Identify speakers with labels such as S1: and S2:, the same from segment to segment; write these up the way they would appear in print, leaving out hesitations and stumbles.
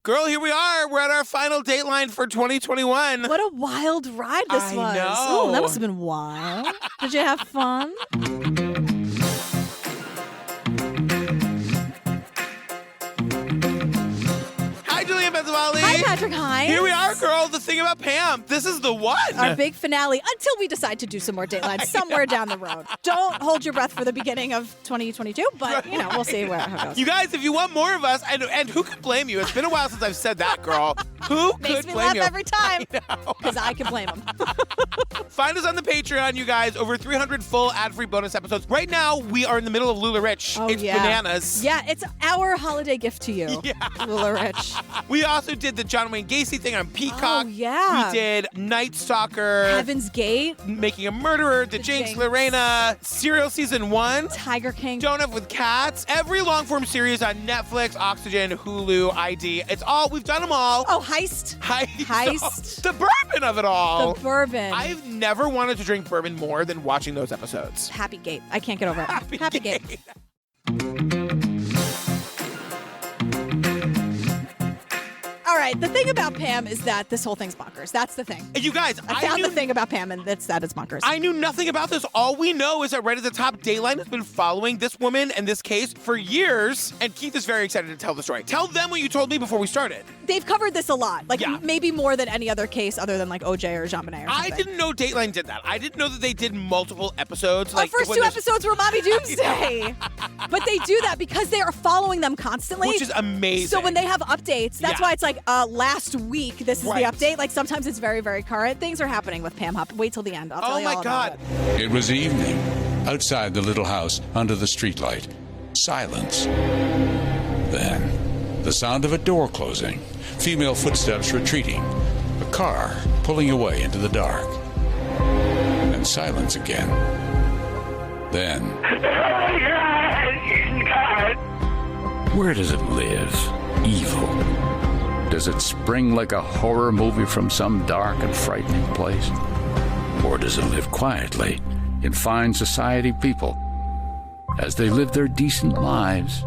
S1: Girl, here we are. We're at our final Dateline for 2021.
S2: What a wild ride this was.
S1: I know.
S2: Oh, that must have been wild. Did you have fun?
S1: Hi, Julia Benzawali.
S2: Hi, Patrick Hines.
S1: Here we are, girl. The thing about Pam. This is the one.
S2: Our big finale until we decide to do some more Dateline somewhere down the road. Don't hold your breath for the beginning of 2022, but, we'll see how it goes.
S1: You guys, if you want more of us, and who could blame you? It's been a while since I've said that, girl. Who could blame you?
S2: Makes me laugh every time. Because I can blame them.
S1: Find us on the Patreon, you guys. Over 300 full ad-free bonus episodes. Right now, we are in the middle of Lula Rich.
S2: Oh,
S1: it's bananas.
S2: Yeah, it's our holiday gift to you, Lula Rich.
S1: We also did the John Wayne Gacy thing on Peacock.
S2: Oh, yeah.
S1: We did Night Stalker.
S2: Heaven's Gate.
S1: Making a Murderer. The Jinx Lorena. Serial Season 1.
S2: Tiger King.
S1: Don't Have with Cats. Every long-form series on Netflix, Oxygen, Hulu, ID. It's all, we've done them all.
S2: Oh, Heist.
S1: Heist. The bourbon of it all.
S2: The bourbon.
S1: I've never wanted to drink bourbon more than watching those episodes.
S2: Happy Gate. I can't get over it. Happy Gate. All right, the thing about Pam is that this whole thing's bonkers. That's the thing.
S1: And you guys,
S2: I found the thing about Pam, and that's that it's bonkers.
S1: I knew nothing about this. All we know is that right at the top, Dateline has been following this woman and this case for years, and Keith is very excited to tell the story. Tell them what you told me before we started.
S2: They've covered this a lot, maybe more than any other case other than like OJ or JonBenet or something.
S1: I didn't know Dateline did that. I didn't know that they did multiple episodes.
S2: Our first two episodes were Mommy Doomsday. But they do that because they are following them constantly.
S1: Which is amazing.
S2: So when they have updates, that's why it's like last week, this is the update. Like sometimes it's very, very current. Things are happening with Pam Hupp. Wait till the end. I'll tell you all about it.
S3: It was evening. Outside the little house, under the streetlight. Silence. Then, the sound of a door closing. Female footsteps retreating. A car pulling away into the dark. And silence again. Then... Where does it live? Evil. Does it spring like a horror movie from some dark and frightening place? Or does it live quietly in fine society people as they live their decent lives?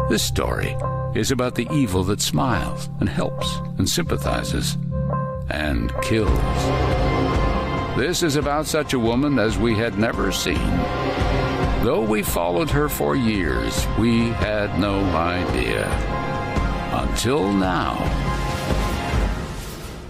S3: This story is about the evil that smiles and helps and sympathizes and kills. This is about such a woman as we had never seen. Though we followed her for years, we had no idea. Until now.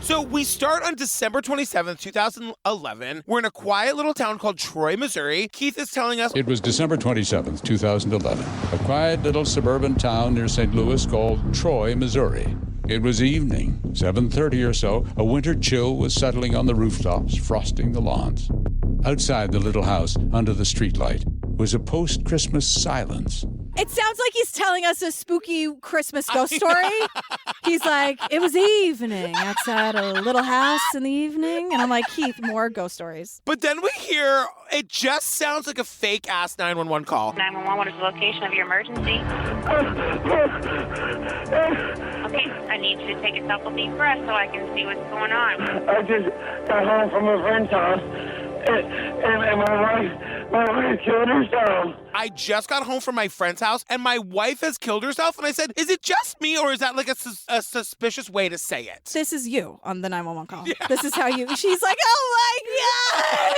S1: So we start on December 27th, 2011. We're in a quiet little town called Troy, Missouri. Keith is telling us...
S3: It was December 27th, 2011. A quiet little suburban town near St. Louis called Troy, Missouri. It was evening, 7:30 or so. A winter chill was settling on the rooftops, frosting the lawns. Outside the little house, under the streetlight, was a post-Christmas silence.
S2: It sounds like he's telling us a spooky Christmas ghost story. He's like, it was evening outside a little house in the evening. And I'm like, Keith, more ghost stories.
S1: But then we hear, it just sounds like a fake-ass 911 call.
S4: 911, what is the location of your emergency? Okay, I need you to take a couple deep breaths so I can see what's going on.
S5: I just got home from a friend's house, and my wife killed herself.
S1: I just got home from my friend's house, and my wife has killed herself. And I said, is it just me, or is that like a suspicious way to say it?
S2: This is you on the 911 call. Yeah. This is how you... She's like, oh, my God!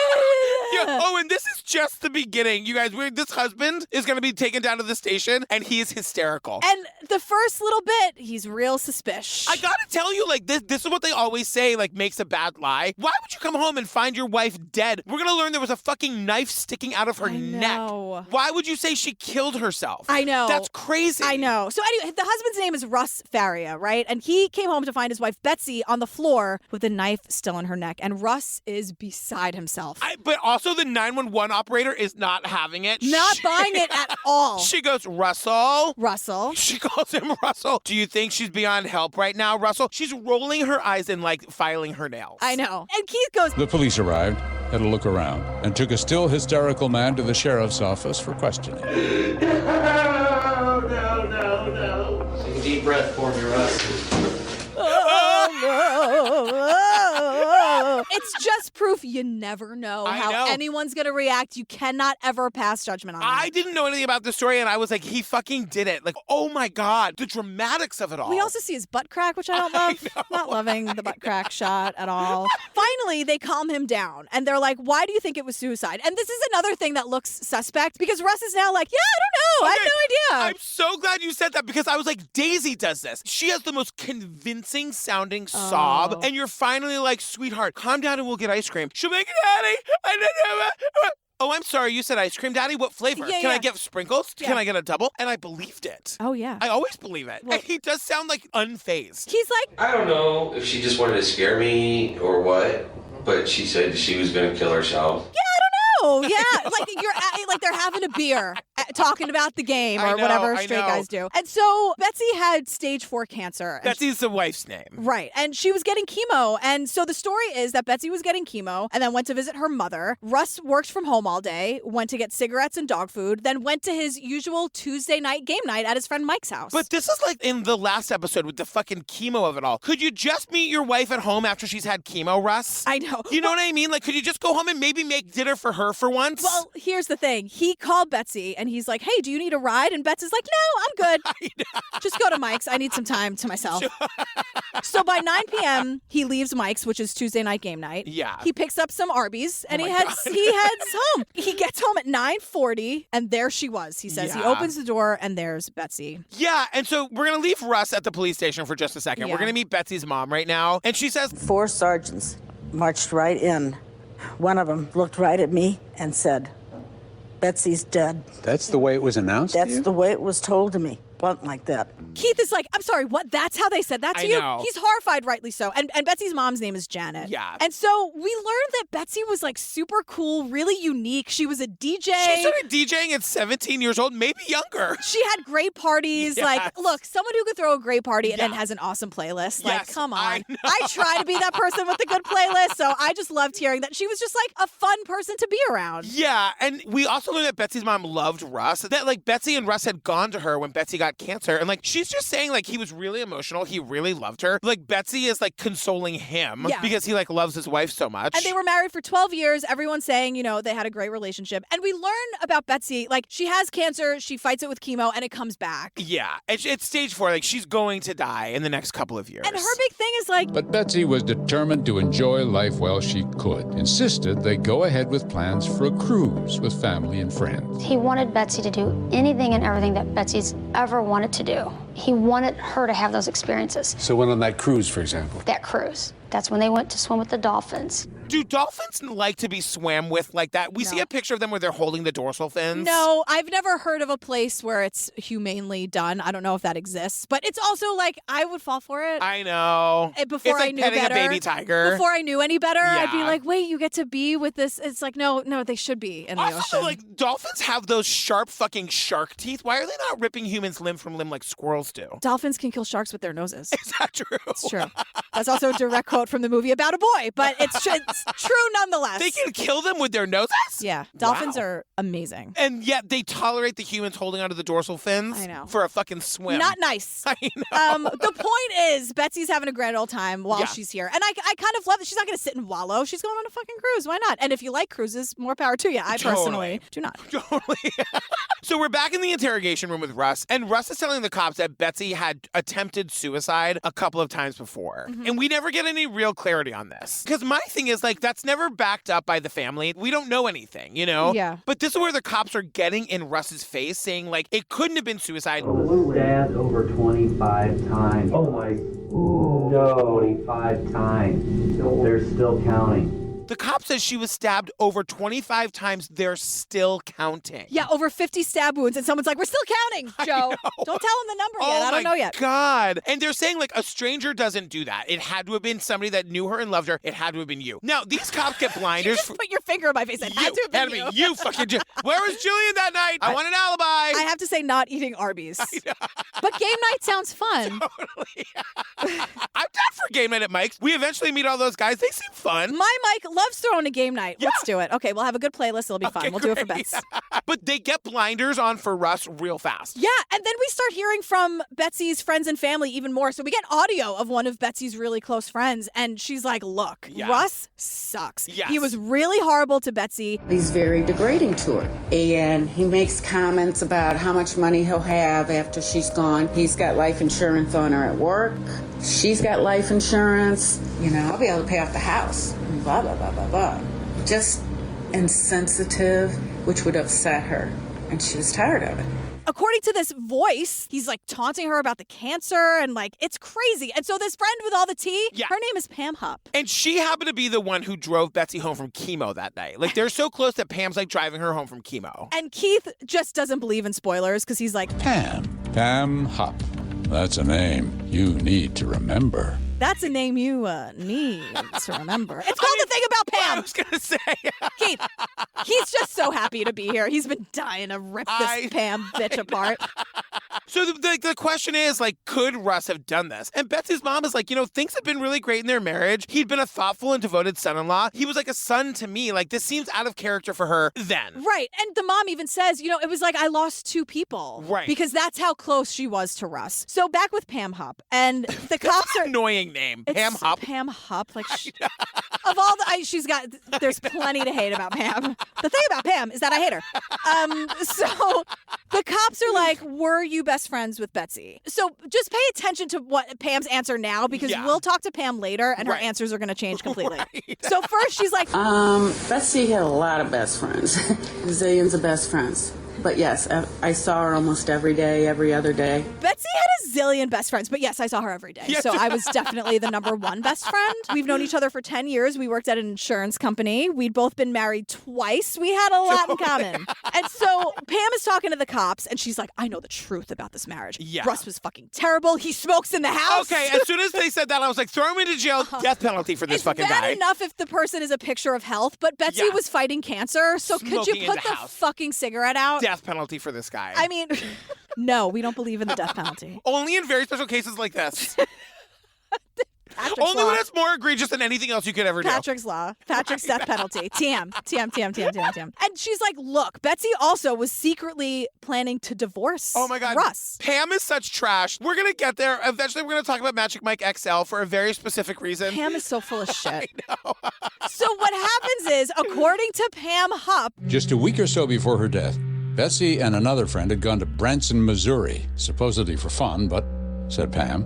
S1: Yeah. Oh, and this is just the beginning. You guys, this husband is going to be taken down to the station, and he is hysterical.
S2: And the first little bit, he's real suspicious.
S1: I got to tell you, like, this is what they always say, like, makes a bad lie. Why would you come home and find your wife dead? We're going to learn there was a fucking knife sticking out of her neck. Why would you say she killed herself?
S2: I know.
S1: That's crazy.
S2: I know. So anyway, the husband's name is Russ Faria, right? And he came home to find his wife, Betsy, on the floor with a knife still in her neck. And Russ is beside himself.
S1: But also the 911 operator is not having it.
S2: Not buying it at all.
S1: She goes, Russell.
S2: Russell.
S1: She calls him Russell. Do you think she's beyond help right now, Russell? She's rolling her eyes and, like, filing her nails.
S2: I know. And Keith goes...
S3: The police arrived, had a look around, and took a still hysterical man to the sheriff's office for questioning.
S6: No. Take a deep breath for me, Russ.
S2: It's just proof you never know how anyone's going to react. You cannot ever pass judgment on that.
S1: I didn't know anything about the story, and I was like, he fucking did it. Like, oh my God, the dramatics of it all.
S2: We also see his butt crack, which I don't love. Not loving the butt crack shot at all. Finally, they calm him down, and they're like, why do you think it was suicide? And this is another thing that looks suspect, because Russ is now like, yeah, I don't know. I have no idea.
S1: I'm so glad you said that, because I was like, Daisy does this. She has the most convincing sounding sob, and you're finally like, sweetheart, calm down and we'll get ice cream. She'll be like, Daddy, I don't know. Oh, I'm sorry, you said ice cream, Daddy? What flavor? Can I get sprinkles? Can I get a double? And I believed it.
S2: Oh, yeah.
S1: I always believe it. And he does sound like unfazed.
S2: He's like,
S7: I don't know if she just wanted to scare me or what, but she said she was going to kill herself.
S2: Oh, yeah. Like they're having a beer, talking about the game or whatever straight guys do. And so Betsy had stage 4 cancer.
S1: Betsy's the wife's name.
S2: Right. And she was getting chemo. And so the story is that Betsy was getting chemo and then went to visit her mother. Russ worked from home all day, went to get cigarettes and dog food, then went to his usual Tuesday night game night at his friend Mike's house.
S1: But this is like in the last episode with the fucking chemo of it all. Could you just meet your wife at home after she's had chemo, Russ?
S2: I know.
S1: You know what I mean? Like, could you just go home and maybe make dinner for her for once?
S2: Well, here's the thing. He called Betsy and he's like, hey, do you need a ride? And Betsy's like, no, I'm good. Just go to Mike's. I need some time to myself. So by 9 p.m., he leaves Mike's, which is Tuesday night game night.
S1: Yeah.
S2: He picks up some Arby's and he heads home. He gets home at 9:40 and there she was. He says he opens the door and there's Betsy.
S1: Yeah, and so we're going to leave Russ at the police station for just a second.
S2: Yeah.
S1: We're going to meet Betsy's mom right now. And she says,
S8: 4 sergeants marched right in. One of them looked right at me and said, Betsy's dead.
S9: That's the way it was announced to you?
S8: That's the way it was told to me. Blunt like that.
S2: Keith is like, I'm sorry, what? That's how they said that to you?
S1: Know.
S2: He's horrified, rightly so. And Betsy's mom's name is Janet.
S1: Yeah.
S2: And so we learned that Betsy was like super cool, really unique. She was a DJ.
S1: She started DJing at 17 years old, maybe younger.
S2: She had great parties.
S1: Yes.
S2: Like, look, someone who could throw a great party and has an awesome playlist. Like, come on. I try to be that person with a good playlist, so I just loved hearing that she was just like a fun person to be around.
S1: Yeah, and we also learned that Betsy's mom loved Russ. That like Betsy and Russ had gone to her when Betsy got cancer, and like she's just saying like he was really emotional. He really loved her. Like Betsy is like consoling him because he like loves his wife so much.
S2: And they were married for 12 years. Everyone's saying, you know, they had a great relationship. And we learn about Betsy, like she has cancer, she fights it with chemo, and it comes back.
S1: Yeah, it's stage 4. Like she's going to die in the next couple of years.
S2: And her big thing is like...
S3: But Betsy was determined to enjoy life while she could. Insisted they go ahead with plans for a cruise with family and friends.
S10: He wanted Betsy to do anything and everything that Betsy's ever wanted to do. He wanted her to have those experiences.
S9: So when on that cruise, for example?
S10: That cruise. That's when they went to swim with the dolphins.
S1: Do dolphins like to be swam with like that? We see a picture of them where they're holding the dorsal fins.
S2: No, I've never heard of a place where it's humanely done. I don't know if that exists. But it's also like, I would fall for it.
S1: I know.
S2: Before
S1: it's like
S2: I knew
S1: petting
S2: better.
S1: a baby tiger.
S2: Before I knew any better, I'd be like, wait, you get to be with this. It's like, no, they should be in the
S1: also,
S2: ocean.
S1: like, dolphins have those sharp fucking shark teeth. Why are they not ripping humans limb from limb like squirrels do?
S2: Dolphins can kill sharks with their noses.
S1: Is that true?
S2: It's true. That's also a direct quote from the movie about a boy, but it's true nonetheless.
S1: They can kill them with their noses?
S2: Yeah. Dolphins are amazing.
S1: And yet they tolerate the humans holding onto the dorsal fins
S2: I know.
S1: for a fucking swim.
S2: Not nice.
S1: I know.
S2: The point is, Betsy's having a grand old time while she's here. And I kind of love that she's not going to sit and wallow. She's going on a fucking cruise. Why not? And if you like cruises, more power to you. I personally do not.
S1: Totally. So we're back in the interrogation room with Russ, and Russ is telling the cops that Betsy had attempted suicide a couple of times before.
S2: Mm-hmm.
S1: And we never get any real clarity on this. Because my thing is, like, that's never backed up by the family. We don't know anything, you know?
S2: Yeah.
S1: But this is where the cops are getting in Russ's face, saying, like, it couldn't have been suicide.
S6: Stabbed over 25 times. Oh my. No. 25 times. They're still counting.
S1: The cop says she was stabbed over 25 times. They're still counting.
S2: Yeah, over 50 stab wounds. And someone's like, we're still counting, Joe. Don't tell them the number yet. I don't know yet.
S1: Oh, my God. And they're saying, like, a stranger doesn't do that. It had to have been somebody that knew her and loved her. It had to have been you. Now, these cops get blinders.
S2: You just put your finger on my face. It had to have been you.
S1: You fucking... Where was Julian that night? I want an alibi.
S2: I have to say not eating Arby's. But game night sounds fun.
S1: Totally. I'm down for game night at Mike's. We eventually meet all those guys. They seem fun.
S2: My Mike loves to throwing a game night. Let's do it. Okay, we'll have a good playlist. It'll be fun. We'll do it for
S1: great.
S2: Bets.
S1: But they get blinders on for Russ real fast.
S2: Yeah, and then we start hearing from Betsy's friends and family even more. So we get audio of one of Betsy's really close friends, and she's like, look, Russ sucks.
S1: Yes.
S2: He was really horrible to Betsy.
S11: He's very degrading to her. And he makes comments about how much money he'll have after she's gone. He's got life insurance on her at work. She's got life insurance. You know, I'll be able to pay off the house. Blah, blah, blah, blah, blah. Just insensitive, which would upset her. And she was tired of it.
S2: According to this voice, he's like taunting her about the cancer and like, it's crazy. And so this friend with all the tea, her name is Pam Hupp.
S1: And she happened to be the one who drove Betsy home from chemo that night. Like, they're so close that Pam's like driving her home from chemo.
S2: And Keith just doesn't believe in spoilers because he's like,
S3: Pam Hupp. That's a name you need to remember.
S2: That's a name you need to remember. It's called The Thing About Pam.
S1: I was going to say.
S2: Keith, he's just so happy to be here. He's been dying to rip this Pam bitch apart.
S1: So the question is, like, could Russ have done this? And Betsy's mom is like, you know, things have been really great in their marriage. He'd been a thoughtful and devoted son-in-law. He was like a son to me. Like, this seems out of character for her then.
S2: Right. And the mom even says, you know, it was like I lost two people.
S1: Right.
S2: Because that's how close she was to Russ. So back with Pam Hupp. And the cops are...
S1: Annoying name.
S2: It's
S1: Pam Hupp.
S2: Pam Hupp. Like, of all the... she's got... There's plenty to hate about Pam. The thing about Pam is that I hate her. So the cops are like, were you best friends with Betsy? So just pay attention to what Pam's answer now, because we'll talk to Pam later and her answers are going to change completely. So first she's like,
S11: Betsy had a lot of best friends. Zillions of best friends. But yes, I saw her almost every day, every other day.
S2: Betsy had a zillion best friends, but yes, I saw her every day. So I was definitely the number one best friend. We've known each other for 10 years. We worked at an insurance company. We'd both been married twice. We had a lot in common. And so Pam is talking to the cops, and she's like, I know the truth about this marriage.
S1: Yeah.
S2: Russ was fucking terrible. He smokes in the house.
S1: Okay, as soon as they said that, I was like, throw him into jail. Death penalty for this fucking guy.
S2: Bad enough if the person is a picture of health, but Betsy was fighting cancer. So could
S1: Smoking
S2: you
S1: in
S2: put
S1: the
S2: the
S1: house.
S2: fucking cigarette out?
S1: Death penalty for this guy.
S2: I mean, no, we don't believe in the death penalty.
S1: Only in very special cases like this.
S2: Patrick's
S1: Only
S2: law.
S1: when it's more egregious than anything else you could ever do.
S2: Patrick's law. Patrick's death penalty. TM. And she's like, look, Betsy also was secretly planning to divorce Russ.
S1: Pam is such trash. We're going to get there. Eventually, we're going to talk about Magic Mike XL for a very specific reason.
S2: Pam is so full of shit.
S1: I know.
S2: So what happens is, according to Pam Hupp,
S3: Just a week or so before her death, Betsy and another friend had gone to Branson, Missouri, supposedly for fun, but, said Pam,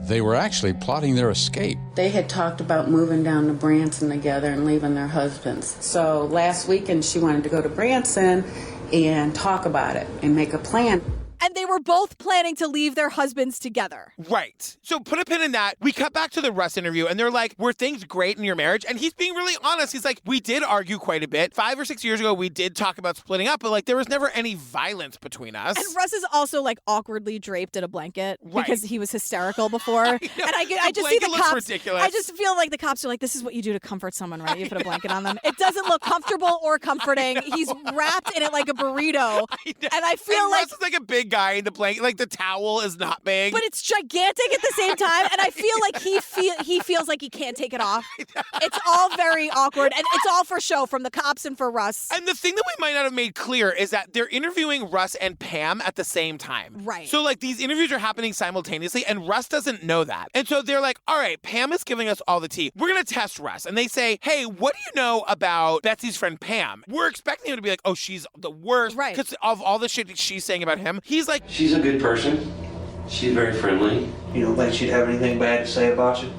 S3: they were actually plotting their escape.
S11: They had talked about moving down to Branson together and leaving their husbands. So last weekend she wanted to go to Branson and talk about it and make a plan.
S2: and they were both planning to leave their husbands together.
S1: Right. So put a pin in that. We cut back to the Russ interview, and they're like, were things great in your marriage? And he's being really honest. He's like, we did argue quite a bit. 5 or 6 years ago, we did talk about splitting up, but like there was never any violence between us.
S2: And Russ is also like awkwardly draped in a blanket because he was hysterical before. And I just see the cops.
S1: Ridiculous.
S2: I just feel like the cops are like, this is what you do to comfort someone, right? You put a blanket on them. It doesn't look comfortable or comforting. He's wrapped in it like a burrito. And I feel like
S1: Russ is like a big guy in the blanket. Like the towel is not big.
S2: But it's gigantic at the same time. And I feel like he feels like he can't take it off. It's all very awkward. And it's all for show from the cops and for Russ.
S1: And the thing that we might not have made clear is that they're interviewing Russ and Pam at the same time.
S2: Right.
S1: So like these interviews are happening simultaneously and Russ doesn't know that. And so they're like, all right, Pam is giving us all the tea. We're going to test Russ. And they say, hey, what do you know about Betsy's friend Pam? We're expecting him to be like, oh, she's the worst.
S2: Right.
S1: Because of all the shit that she's saying about him. He's like,
S7: she's a good person. She's very friendly.
S12: You don't think she'd have anything bad to say about you?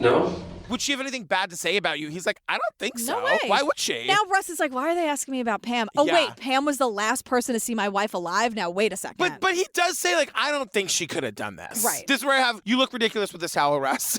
S7: No.
S1: would she have anything bad to say about you? He's like, I don't think so.
S2: No way.
S1: Why would she?
S2: Now Russ is like, why are they asking me about Pam? Oh,
S1: Yeah.
S2: wait, Pam was the last person to see my wife alive? Now, wait a second.
S1: But he does say, like, I don't think she could have done this.
S2: Right.
S1: This is where I have, you look ridiculous with this towel, Russ.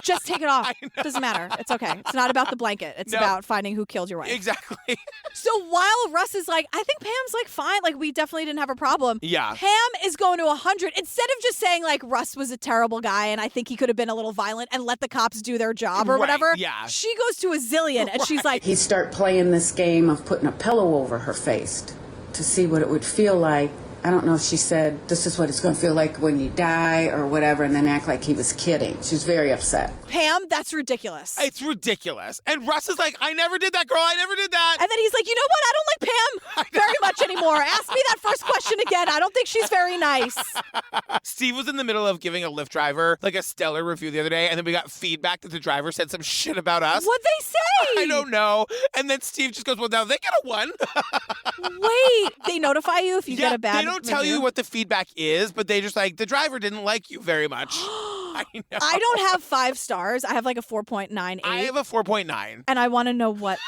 S2: Just take it off. Doesn't matter. It's okay. It's not about the blanket. It's
S1: No.
S2: about finding who killed your wife.
S1: Exactly.
S2: So while Russ is like, I think Pam's like fine. Like, we definitely didn't have a problem.
S1: Yeah.
S2: Pam is going to 100. Instead of just saying, like, Russ was a terrible guy and I think he could have been a little violent and let the cops do their job or
S1: Right,
S2: whatever.
S1: yeah.
S2: She goes to a zillion and she's like,
S11: He'd start playing this game of putting a pillow over her face to see what it would feel like I don't know if she said, this is what it's going to feel like when you die or whatever, and then act like he was kidding. She was very upset.
S2: Pam, that's ridiculous.
S1: It's ridiculous. And Russ is like, I never did that, girl. I never did that.
S2: And then he's like, you know what? I don't like Pam very much anymore. Ask me that first question again. I don't think she's very nice.
S1: Steve was in the middle of giving a Lyft driver like a stellar review the other day, and then we got feedback that the driver said some shit about us.
S2: What'd they say?
S1: I don't know. And then Steve just goes, well, now they get a 1.
S2: Wait, they notify you if you get a bad
S1: they don't tell you what the feedback is, but they just like, the driver didn't like you very much. I know.
S2: I don't have 5 stars. I have like a 4.98.
S1: I have a 4.9.
S2: And I want to know what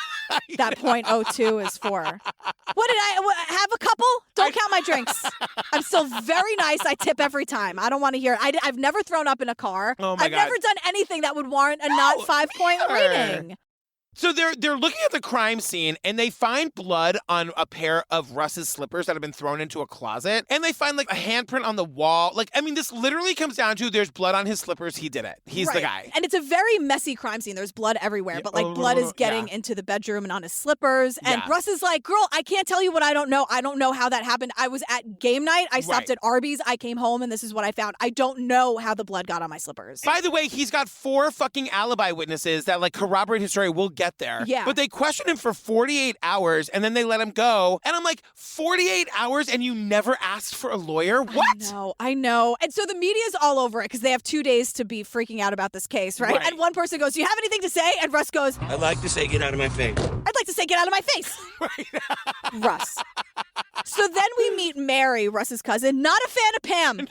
S2: that 0.02 is for. What did I have a couple? Don't count my drinks. I'm still very nice. I tip every time. I don't want to hear it. I've never thrown up in a car.
S1: Oh my
S2: I've
S1: God.
S2: never done anything that would warrant a not 5-point rating.
S1: So they're looking at the crime scene, and they find blood on a pair of Russ's slippers that have been thrown into a closet. And they find like a handprint on the wall. Like, I mean, this literally comes down to there's blood on his slippers. He did it. He's the guy.
S2: And it's a very messy crime scene. There's blood everywhere, but like blood is getting into the bedroom and on his slippers. And Russ is like, girl, I can't tell you what I don't know. I don't know how that happened. I was at game night. I stopped at Arby's. I came home and this is what I found. I don't know how the blood got on my slippers.
S1: By the way, he's got 4 fucking alibi witnesses that like corroborate his story. We'll get there.
S2: Yeah.
S1: But they question him for 48 hours and then they let him go. And I'm like, 48 hours and you never asked for a lawyer? What?
S2: I know. And so the media's all over it because they have 2 days to be freaking out about this case, right? And one person goes, do you have anything to say? And Russ goes,
S12: I'd like to say, get out of my face.
S2: I'd like to say, get out of my face. Russ. So then we meet Mary, Russ's cousin, not a fan of Pam.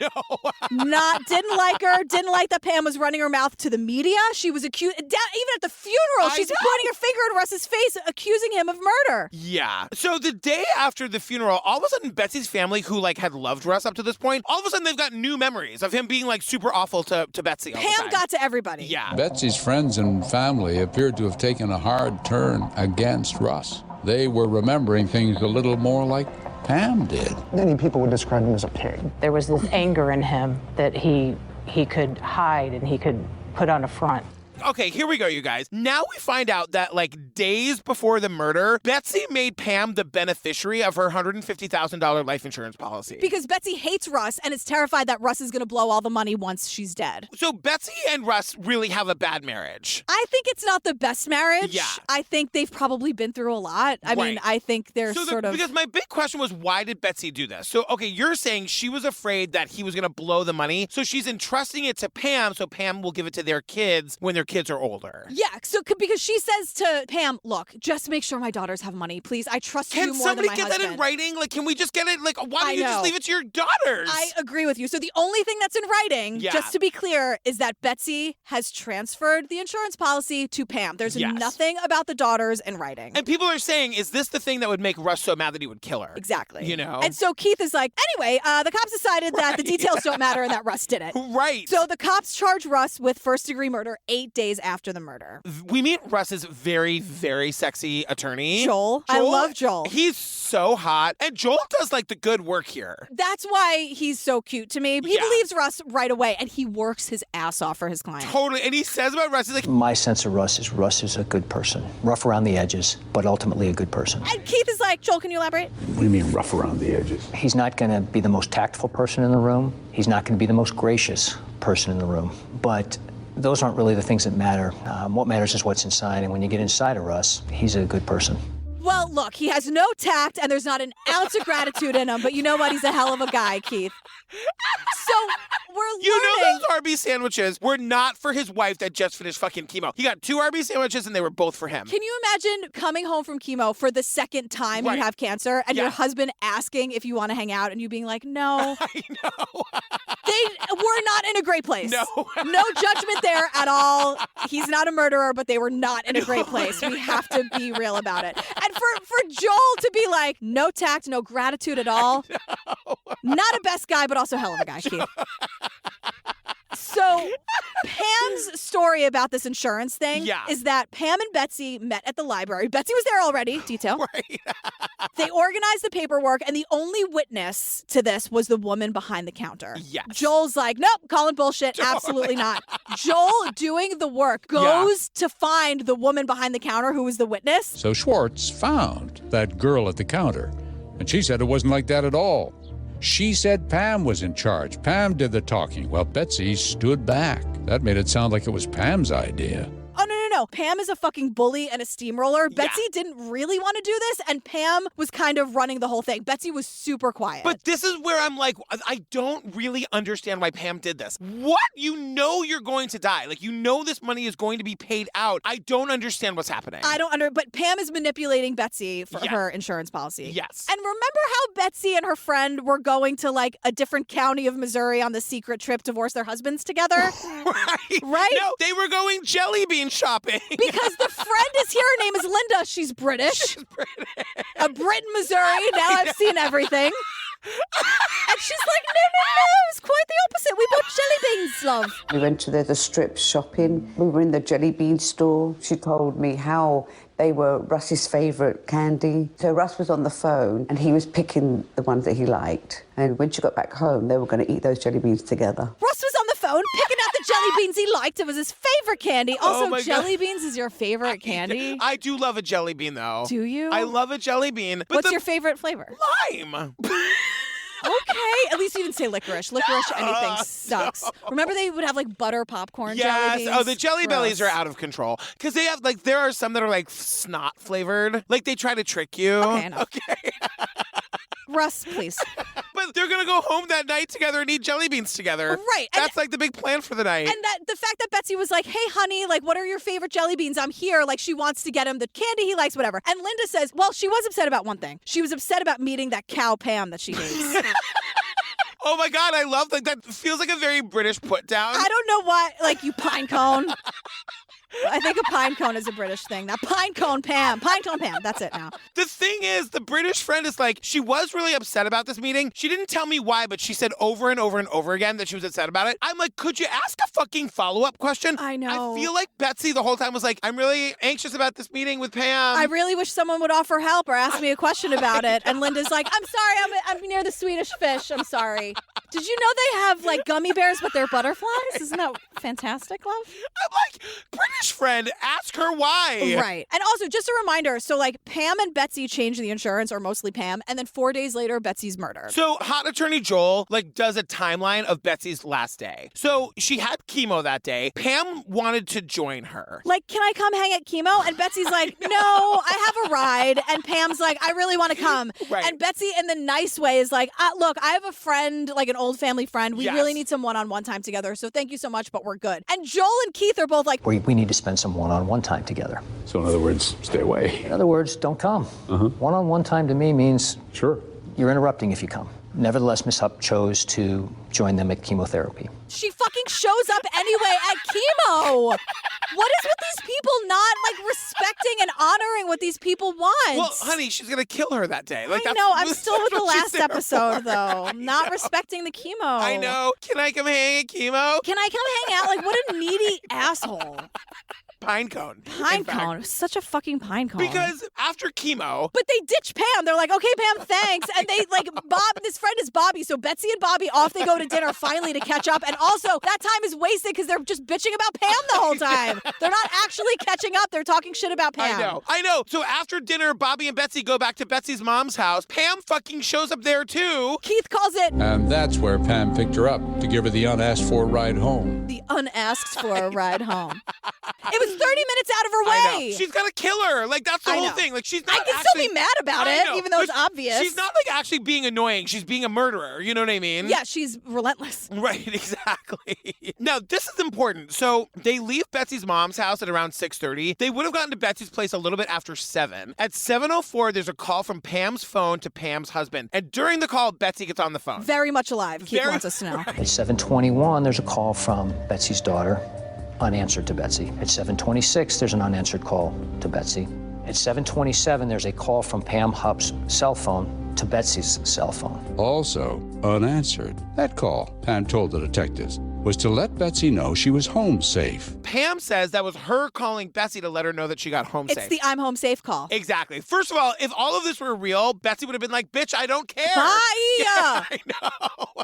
S1: No.
S2: Didn't like her, didn't like that Pam was running her mouth to the media. She was accused, even at the funeral, she's pointing her finger at Russ's face, accusing him of murder.
S1: Yeah. So the day after the funeral, all of a sudden Betsy's family, who like had loved Russ up to this point, all of a sudden they've got new memories of him being like super awful to Betsy all the
S2: Pam
S1: time.
S2: got to everybody.
S1: Yeah.
S3: Betsy's friends and family appeared to have taken a hard turn against Russ. They were remembering things a little more like Pam did.
S13: Many people would describe him as a pig.
S14: There was this anger in him that he could hide and he could put on a front.
S1: Okay, here we go, you guys. Now we find out that, like, days before the murder, Betsy made Pam the beneficiary of her $150,000 life insurance policy.
S2: Because Betsy hates Russ and is terrified that Russ is going to blow all the money once she's dead.
S1: So Betsy and Russ really have a bad marriage.
S2: I think it's not the best marriage.
S1: Yeah.
S2: I think they've probably been through a lot. I mean, I think they're
S1: Because my big question was, why did Betsy do this? So, okay, you're saying she was afraid that he was going to blow the money, so she's entrusting it to Pam, so Pam will give it to their kids when their kids are older.
S2: Yeah, so because she says to Pam, look, just make sure my daughters have money, please. I trust you more than my husband.
S1: Can somebody get that in writing? Like, can we just get it? Like, why don't you just leave it to your daughters?
S2: I agree with you. So the only thing that's in writing, just to be clear, is that Betsy has transferred the insurance policy to Pam. There's nothing about the daughters in writing.
S1: And people are saying, is this the thing that would make Russ so mad that he would kill her?
S2: Exactly.
S1: You know?
S2: And so Keith is like, anyway, the cops decided that the details don't matter and that Russ did it.
S1: Right.
S2: So the cops charge Russ with first-degree murder 8 days after the murder.
S1: We meet Russ's very, very sexy attorney.
S2: Joel. I love Joel.
S1: He's so hot. And Joel does like the good work here.
S2: That's why he's so cute to me. He believes Russ right away and he works his ass off for his client.
S1: Totally. And he says about Russ, he's like,
S13: My sense of Russ is a good person. Rough around the edges, but ultimately a good person.
S2: And Keith is like, Joel, can you elaborate?
S9: What do you mean rough around the edges?
S13: He's not going to be the most tactful person in the room. He's not going to be the most gracious person in the room. But those aren't really the things that matter. What matters is what's inside, and when you get inside of Russ, he's a good person.
S2: Well, look, he has no tact, and there's not an ounce of gratitude in him, but you know what? He's a hell of a guy, Keith. So we're learning.
S1: You know those Arby's sandwiches were not for his wife that just finished fucking chemo. He got 2 Arby's sandwiches, and they were both for him.
S2: Can you imagine coming home from chemo for the second time you have cancer, and your husband asking if you want to hang out, and you being like, no.
S1: I know.
S2: They were not in a great place.
S1: No.
S2: No judgment there at all. He's not a murderer, but they were not in a great place. We have to be real about it. And for Joel to be like, no tact, no gratitude at all. Not a best guy, but also hell of a guy, Keith. So Pam's story about this insurance thing is that Pam and Betsy met at the library. Betsy was there already, detail.
S1: Right.
S2: They organized the paperwork, and the only witness to this was the woman behind the counter.
S1: Yes.
S2: Joel's like, nope, calling bullshit. Totally. Absolutely not. Joel, doing the work, goes to find the woman behind the counter who was the witness.
S3: So Schwartz found that girl at the counter, and she said it wasn't like that at all. She said Pam was in charge. Pam did the talking, while Betsy stood back. That made it sound like it was Pam's idea.
S2: Oh, no. Pam is a fucking bully and a steamroller. Betsy didn't really want to do this, and Pam was kind of running the whole thing. Betsy was super quiet.
S1: But this is where I'm like, I don't really understand why Pam did this. What? You know you're going to die. Like, you know this money is going to be paid out. I don't understand what's happening.
S2: But Pam is manipulating Betsy for her insurance policy.
S1: Yes.
S2: And remember how Betsy and her friend were going to, like, a different county of Missouri on the secret trip to divorce their husbands together? Right?
S1: No, they were going jelly bean shopping.
S2: Because the friend is here. Her name is Linda. She's British. A Brit in Missouri. Now I've seen everything. And she's like, no, it's quite the opposite. We bought jelly beans, love.
S11: We went to the strip shopping. We were in the jelly bean store. She told me how they were Russ's favourite candy. So Russ was on the phone and he was picking the ones that he liked. And when she got back home, they were going to eat those jelly beans together.
S2: Russ was on the phone picking out the jelly beans he liked. It was his favourite candy. Also, jelly beans is your favourite candy?
S1: I do love a jelly bean, though.
S2: Do you?
S1: I love a jelly bean.
S2: What's your favourite flavour?
S1: Lime.
S2: Okay, at least you didn't say licorice. Licorice, anything sucks. Remember they would have like butter popcorn jelly beans?
S1: Oh, the Jelly Bellies are out of control. Because they have, like, there are some that are, like, snot flavored. Like, they try to trick you.
S2: Okay, enough. Russ, please.
S1: But they're going to go home that night together and eat jelly beans together.
S2: Right.
S1: That's, like, the big plan for the night.
S2: And that the fact that Betsy was like, hey, honey, like, what are your favorite jelly beans? I'm here. Like, she wants to get him the candy he likes, whatever. And Linda says, well, she was upset about one thing. She was upset about meeting that cow Pam that she hates.
S1: Oh, my God, I love that. That feels like a very British put down.
S2: I don't know why, like, you pine cone. I think a pine cone is a British thing. That pine cone Pam. Pine cone Pam. That's it now.
S1: The thing is, the British friend is like, she was really upset about this meeting. She didn't tell me why, but she said over and over and over again that she was upset about it. I'm like, could you ask a fucking follow-up question?
S2: I know.
S1: I feel like Betsy the whole time was like, I'm really anxious about this meeting with Pam.
S2: I really wish someone would offer help or ask me a question about it. And Linda's like, I'm sorry, I'm near the Swedish fish. I'm sorry. Did you know they have, like, gummy bears, but they're butterflies? Isn't that fantastic, love?
S1: I'm like, British friend, ask her why.
S2: Right. And also, just a reminder, so, like, Pam and Betsy changed the insurance, or mostly Pam, and then 4 days later, Betsy's murdered.
S1: So Hot Attorney Joel, like, does a timeline of Betsy's last day. So she had chemo that day. Pam wanted to join her.
S2: Like, can I come hang at chemo? And Betsy's like, no, I have a ride. And Pam's like, I really want to come.
S1: Right.
S2: And Betsy, in the nice way, is like, look, I have a friend, like an old family friend. We really need some one-on-one time together. So thank you so much, but we're good. And Joel and Keith are both like,
S13: We need to spend some one-on-one time together.
S9: So in other words, stay away.
S13: In other words, don't come. One-on-one time to me means you're interrupting if you come. Nevertheless, Miss Hupp chose to join them at chemotherapy.
S2: She fucking shows up anyway at chemo. What is with these people not, like, respecting and honoring what these people want?
S1: Well, honey, she's going to kill her that day. Like,
S2: I know. I'm still with the last episode, though. Not respecting the chemo.
S1: I know. Can I come hang at chemo?
S2: Can I come hang out? Like, what a needy asshole.
S1: Pine cone.
S2: Pine cone. Such a fucking pine cone.
S1: Because after chemo...
S2: But they ditch Pam. They're like, okay, Pam, thanks. And they, like, this friend is Bobby. So Betsy and Bobby, off they go to dinner finally to catch up. And also, that time is wasted because they're just bitching about Pam the whole time. They're not actually catching up. They're talking shit about Pam.
S1: I know. So after dinner, Bobby and Betsy go back to Betsy's mom's house. Pam fucking shows up there, too.
S2: Keith calls it...
S3: And that's where Pam picked her up to give her the unasked-for ride home.
S2: The unasked-for ride home. It was 30 minutes out of her way.
S1: I know. She's gonna kill her. Like, that's the whole thing. Like, she's not
S2: I can
S1: actually...
S2: still be mad about it, even though it's obvious.
S1: She's not, like, actually being annoying. She's being a murderer. You know what I mean?
S2: Yeah, she's relentless.
S1: Right, exactly. Now, this is important. So they leave Betsy's mom's house at around 6:30. They would have gotten to Betsy's place a little bit after 7. At 7:04, there's a call from Pam's phone to Pam's husband. And during the call, Betsy gets on the phone.
S2: Very much alive, Keith wants us to know.
S13: At 7:21, there's a call from Betsy's daughter, unanswered to Betsy. At 7:26, there's an unanswered call to Betsy. At 7:27, there's a call from Pam Hupp's cell phone to Betsy's cell phone.
S3: Also unanswered. That call, Pam told the detectives, was to let Betsy know she was home safe.
S1: Pam says that was her calling Betsy to let her know that she got home safe.
S2: It's the I'm home safe call.
S1: Exactly. First of all, if all of this were real, Betsy would have been like, bitch, I don't care.
S2: Bye!
S1: Yeah, I know.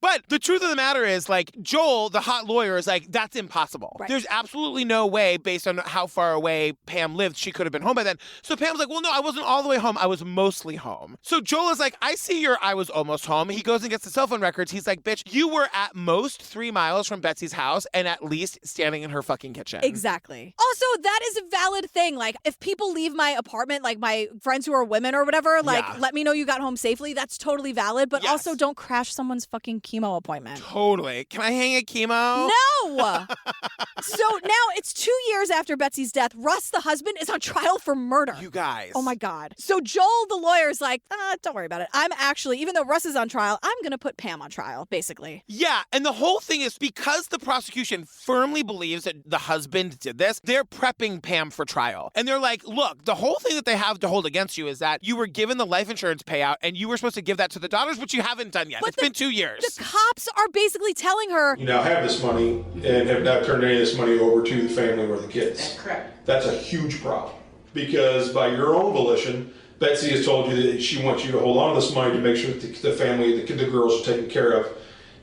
S1: But the truth of the matter is, like, Joel, the hot lawyer, is like, that's impossible.
S2: Right.
S1: There's absolutely no way, based on how far away Pam lived, she could have been home by then. So Pam's like, well, no, I wasn't all the way home. I was mostly home. So Joel is like, I see your I was almost home. He goes and gets the cell phone records. He's like, bitch, you were at most 3 miles from Betsy's house and at least standing in her fucking kitchen.
S2: Exactly. Also, that is a valid thing. Like, if people leave my apartment, like my friends who are women or whatever, like, let me know you got home safely. That's totally valid. But also, don't crash someone's fucking chemo appointment.
S1: Totally. Can I hang a chemo?
S2: No! So now it's 2 years after Betsy's death. Russ, the husband, is on trial for murder.
S1: You guys.
S2: Oh my God. So Joel, the lawyer, is like, don't worry about it. I'm actually, even though Russ is on trial, I'm going to put Pam on trial, basically.
S1: Yeah, and the whole thing is because the prosecution firmly believes that the husband did this, they're prepping Pam for trial. And they're like, look, the whole thing that they have to hold against you is that you were given the life insurance payout and you were supposed to give that to the daughters, which you haven't done yet. It's been 2 years.
S2: The cops are basically telling her,
S15: you now have this money and have not turned any of this money over to the family or the kids.
S11: That's correct.
S15: That's a huge problem because by your own volition, Betsy has told you that she wants you to hold on to this money to make sure that the family, the girls are taken care of,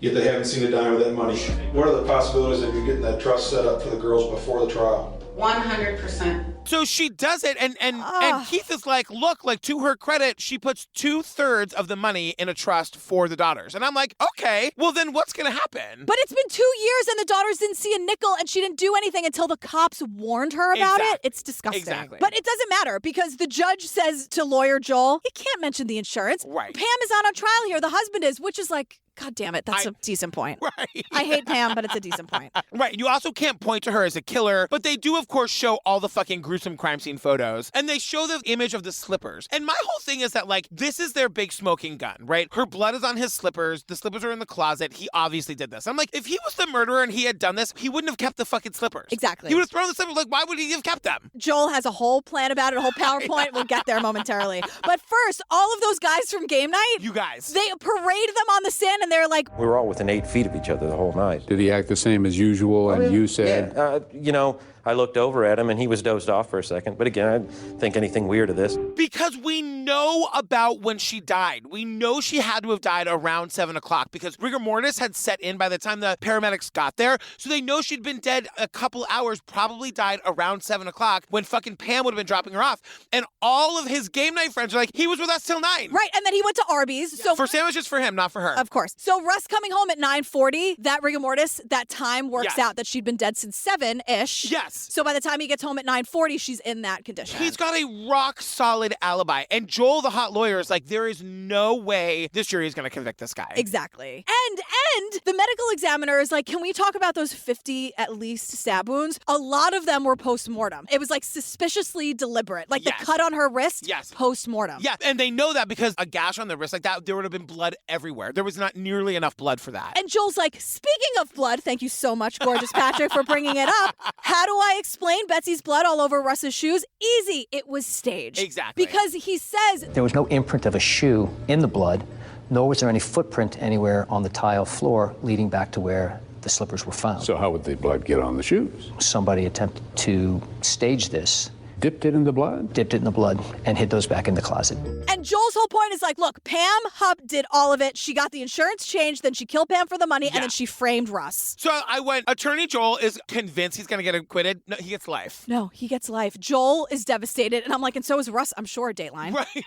S15: yet they haven't seen a dime of that money. What are the possibilities of you getting that trust set up for the girls before the trial?
S11: 100%.
S1: So she does it, and Keith is like, look, like, to her credit, she puts 2/3 of the money in a trust for the daughters. And I'm like, okay, well then what's going to happen?
S2: But it's been 2 years and the daughters didn't see a nickel and she didn't do anything until the cops warned her about it. It's disgusting.
S1: Exactly.
S2: But it doesn't matter because the judge says to lawyer Joel, he can't mention the insurance.
S1: Right.
S2: Pam is not on trial here. The husband is, which is like, God damn it, that's a decent point.
S1: Right.
S2: I hate Pam, but it's a decent point.
S1: Right. You also can't point to her as a killer, but they do, of course, show all the fucking gruesome crime scene photos. And they show the image of the slippers. And my whole thing is that, like, this is their big smoking gun, right? Her blood is on his slippers. The slippers are in the closet. He obviously did this. I'm like, if he was the murderer and he had done this, he wouldn't have kept the fucking slippers.
S2: Exactly.
S1: He would have thrown the slippers. Like, why would he have kept them?
S2: Joel has a whole plan about it, a whole PowerPoint. We'll get there momentarily. But first, all of those guys from game night,
S1: you guys,
S2: they parade them on the sand and they're like,
S16: we were all within 8 feet of each other the whole night.
S9: Did he act the same as usual? And you said,
S16: you know, I looked over at him and he was dozed off for a second. But again, I didn't think anything weird of this.
S1: Because we know about when she died. We know she had to have died around 7 o'clock because rigor mortis had set in by the time the paramedics got there. So they know she'd been dead a couple hours, probably died around 7 o'clock when fucking Pam would have been dropping her off. And all of his game night friends are like, he was with us till 9.
S2: Right, and then he went to Arby's. So
S1: for sandwiches for him, not for her.
S2: Of course. So Russ coming home at 9:40, that rigor mortis, that time works out that she'd been dead since 7-ish.
S1: Yes.
S2: So by the time he gets home at 9:40, she's in that condition.
S1: He's got a rock solid alibi. And Joel, the hot lawyer, is like, there is no way this jury is going to convict this guy.
S2: Exactly. And the medical examiner is like, can we talk about those 50 at least stab wounds? A lot of them were post-mortem. It was like suspiciously deliberate. Like the cut on her wrist, post-mortem.
S1: Yeah, and they know that because a gash on the wrist like that, there would have been blood everywhere. There was not nearly enough blood for that.
S2: And Joel's like, speaking of blood, thank you so much, gorgeous Patrick, for bringing it up. How do I explain Betsy's blood all over Russ's shoes? Easy. It was staged.
S1: Exactly.
S2: Because he says
S13: There was no imprint of a shoe in the blood, nor was there any footprint anywhere on the tile floor leading back to where the slippers were found.
S9: So how would the blood get on the shoes?
S13: Somebody attempted to stage this.
S9: Dipped it in the blood?
S13: Dipped it in the blood and hid those back in the closet.
S2: And Joel's whole point is like, look, Pam Hupp did all of it. She got the insurance changed, then she killed Pam for the money, and then she framed Russ.
S1: So I went, Attorney Joel is convinced he's going to get acquitted. No, he gets life.
S2: No, he gets life. Joel is devastated, and I'm like, and so is Russ, I'm sure, Dateline.
S1: Right.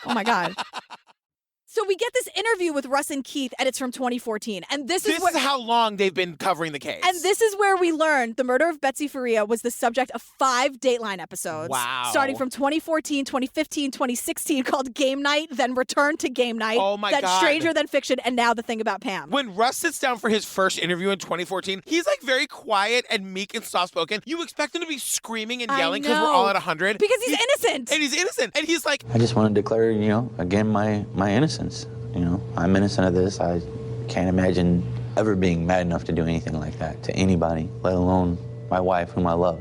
S2: Oh my God. So we get this interview with Russ and Keith, and it's from 2014. And this is
S1: how long they've been covering the case.
S2: And this is where we learned the murder of Betsy Faria was the subject of 5 Dateline episodes.
S1: Wow.
S2: Starting from 2014, 2015, 2016, called Game Night, then Return to Game Night.
S1: Oh my
S2: then
S1: God.
S2: Stranger Than Fiction, and now The Thing About Pam.
S1: When Russ sits down for his first interview in 2014, he's like very quiet and meek and soft-spoken. You expect him to be screaming and yelling because we're all at 100.
S2: Because he's innocent.
S1: And he's innocent. And he's like,
S17: I just want to declare, again, my innocence. I'm innocent of this. I can't imagine ever being mad enough to do anything like that to anybody, let alone my wife, whom I love.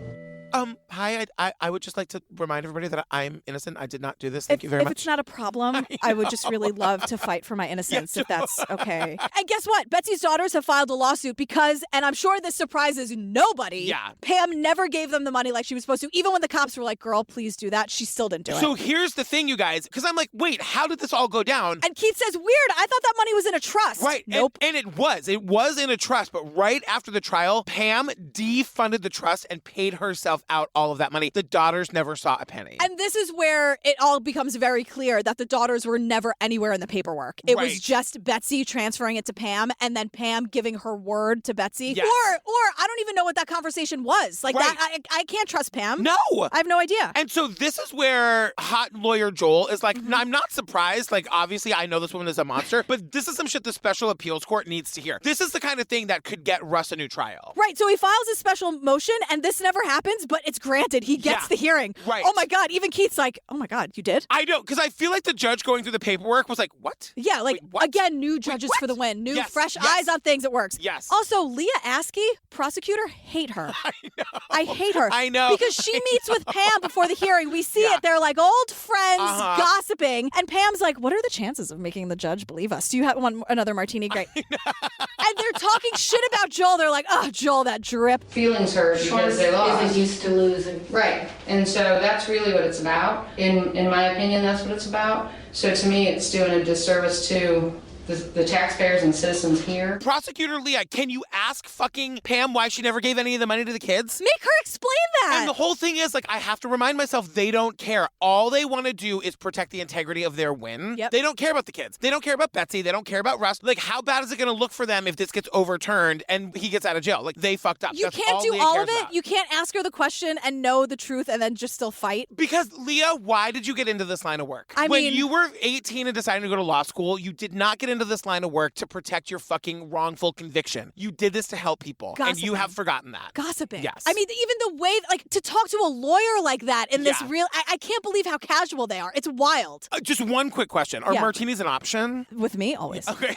S1: hi, I would just like to remind everybody that I'm innocent. I did not do this. Thank you very much.
S2: If it's not a problem, I would just really love to fight for my innocence if that's okay. And guess what? Betsy's daughters have filed a lawsuit because, and I'm sure this surprises nobody, Pam never gave them the money like she was supposed to. Even when the cops were like, girl, please do that, she still didn't do it.
S1: So here's the thing, you guys, because I'm like, wait, how did this all go down?
S2: And Keith says, weird, I thought that money was in a trust.
S1: Right.
S2: Nope.
S1: And it was in a trust, but right after the trial, Pam defunded the trust and paid herself out all of that money. The daughters never saw a penny.
S2: And this is where it all becomes very clear that the daughters were never anywhere in the paperwork. It was just Betsy transferring it to Pam and then Pam giving her word to Betsy.
S1: Yes.
S2: Or I don't even know what that conversation was. Like that, I can't trust Pam.
S1: No.
S2: I have no idea.
S1: And so this is where hot lawyer Joel is like, I'm not surprised. Like, obviously, I know this woman is a monster, but this is some shit the special appeals court needs to hear. This is the kind of thing that could get Russ a new trial.
S2: Right. So he files a special motion and this never happens, but it's granted. He gets the hearing.
S1: Right.
S2: Oh my God. Even Keith's like, oh my God, you did?
S1: I know, because I feel like the judge going through the paperwork was like, what?
S2: Yeah, like, again, new judges for the win. New, fresh eyes on things. It works.
S1: Yes.
S2: Also, Leah Askey, prosecutor, hate her.
S1: I know.
S2: I hate her.
S1: I know.
S2: Because she meets with Pam before the hearing. We see it. They're like old friends gossiping. And Pam's like, what are the chances of making the judge believe us? Do you have another martini? Great. And they're talking shit about Joel. They're like, oh, Joel, that drip.
S18: Feelings hurt because they lost.
S8: Isn't used to losing.
S18: Right. And so that's really what it's about. In my opinion, that's what it's about. So to me, it's doing a disservice to the taxpayers and citizens here.
S1: Prosecutor Leah, can you ask fucking Pam why she never gave any of the money to the kids?
S2: Make her explain that.
S1: And the whole thing is, like, I have to remind myself they don't care. All they want to do is protect the integrity of their win.
S2: Yep.
S1: They don't care about the kids. They don't care about Betsy. They don't care about Russ. Like, how bad is it going to look for them if this gets overturned and he gets out of jail? Like, they fucked up.
S2: You
S1: That's
S2: can't do
S1: Leah
S2: all
S1: cares
S2: of it.
S1: about.
S2: You can't ask her the question and know the truth and then just still fight.
S1: Because, Leah, why did you get into this line of work?
S2: I
S1: when
S2: mean,
S1: you were 18 and deciding to go to law school, you did not get into this line of work to protect your fucking wrongful conviction. You did this to help people.
S2: Gossiping.
S1: And you have forgotten that.
S2: Gossiping.
S1: Yes.
S2: I mean, even the way, like, to talk to a lawyer like that in this real, I can't believe how casual they are. It's wild.
S1: Just one quick question. Are martinis an option?
S2: With me, always.
S1: Okay.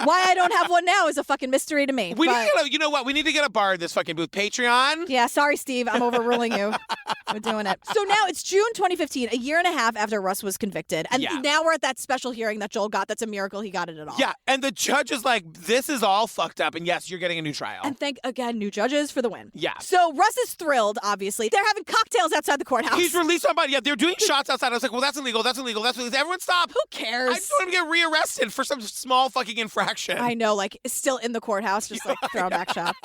S2: Why I don't have one now is a fucking mystery to me.
S1: We need to get you know what? We need to get a bar in this fucking booth. Patreon?
S2: Yeah, sorry, Steve. I'm overruling you. We're doing it. So now it's June 2015, a year and a half after Russ was convicted. And now we're at that special hearing that Joel got. That's a miracle he got it at all.
S1: Yeah, and the judge is like, this is all fucked up. And yes, you're getting a new trial.
S2: And thank, again, new judges for the win.
S1: Yeah.
S2: So Russ is thrilled, obviously. They're having cocktails outside the courthouse.
S1: He's released on body. Yeah, they're doing shots outside. I was like, well, that's illegal. That's illegal. That's illegal. Everyone stop.
S2: Who cares?
S1: I just want him to get rearrested for some small fucking infraction.
S2: I know, like, still in the courthouse, just like throwing back shop.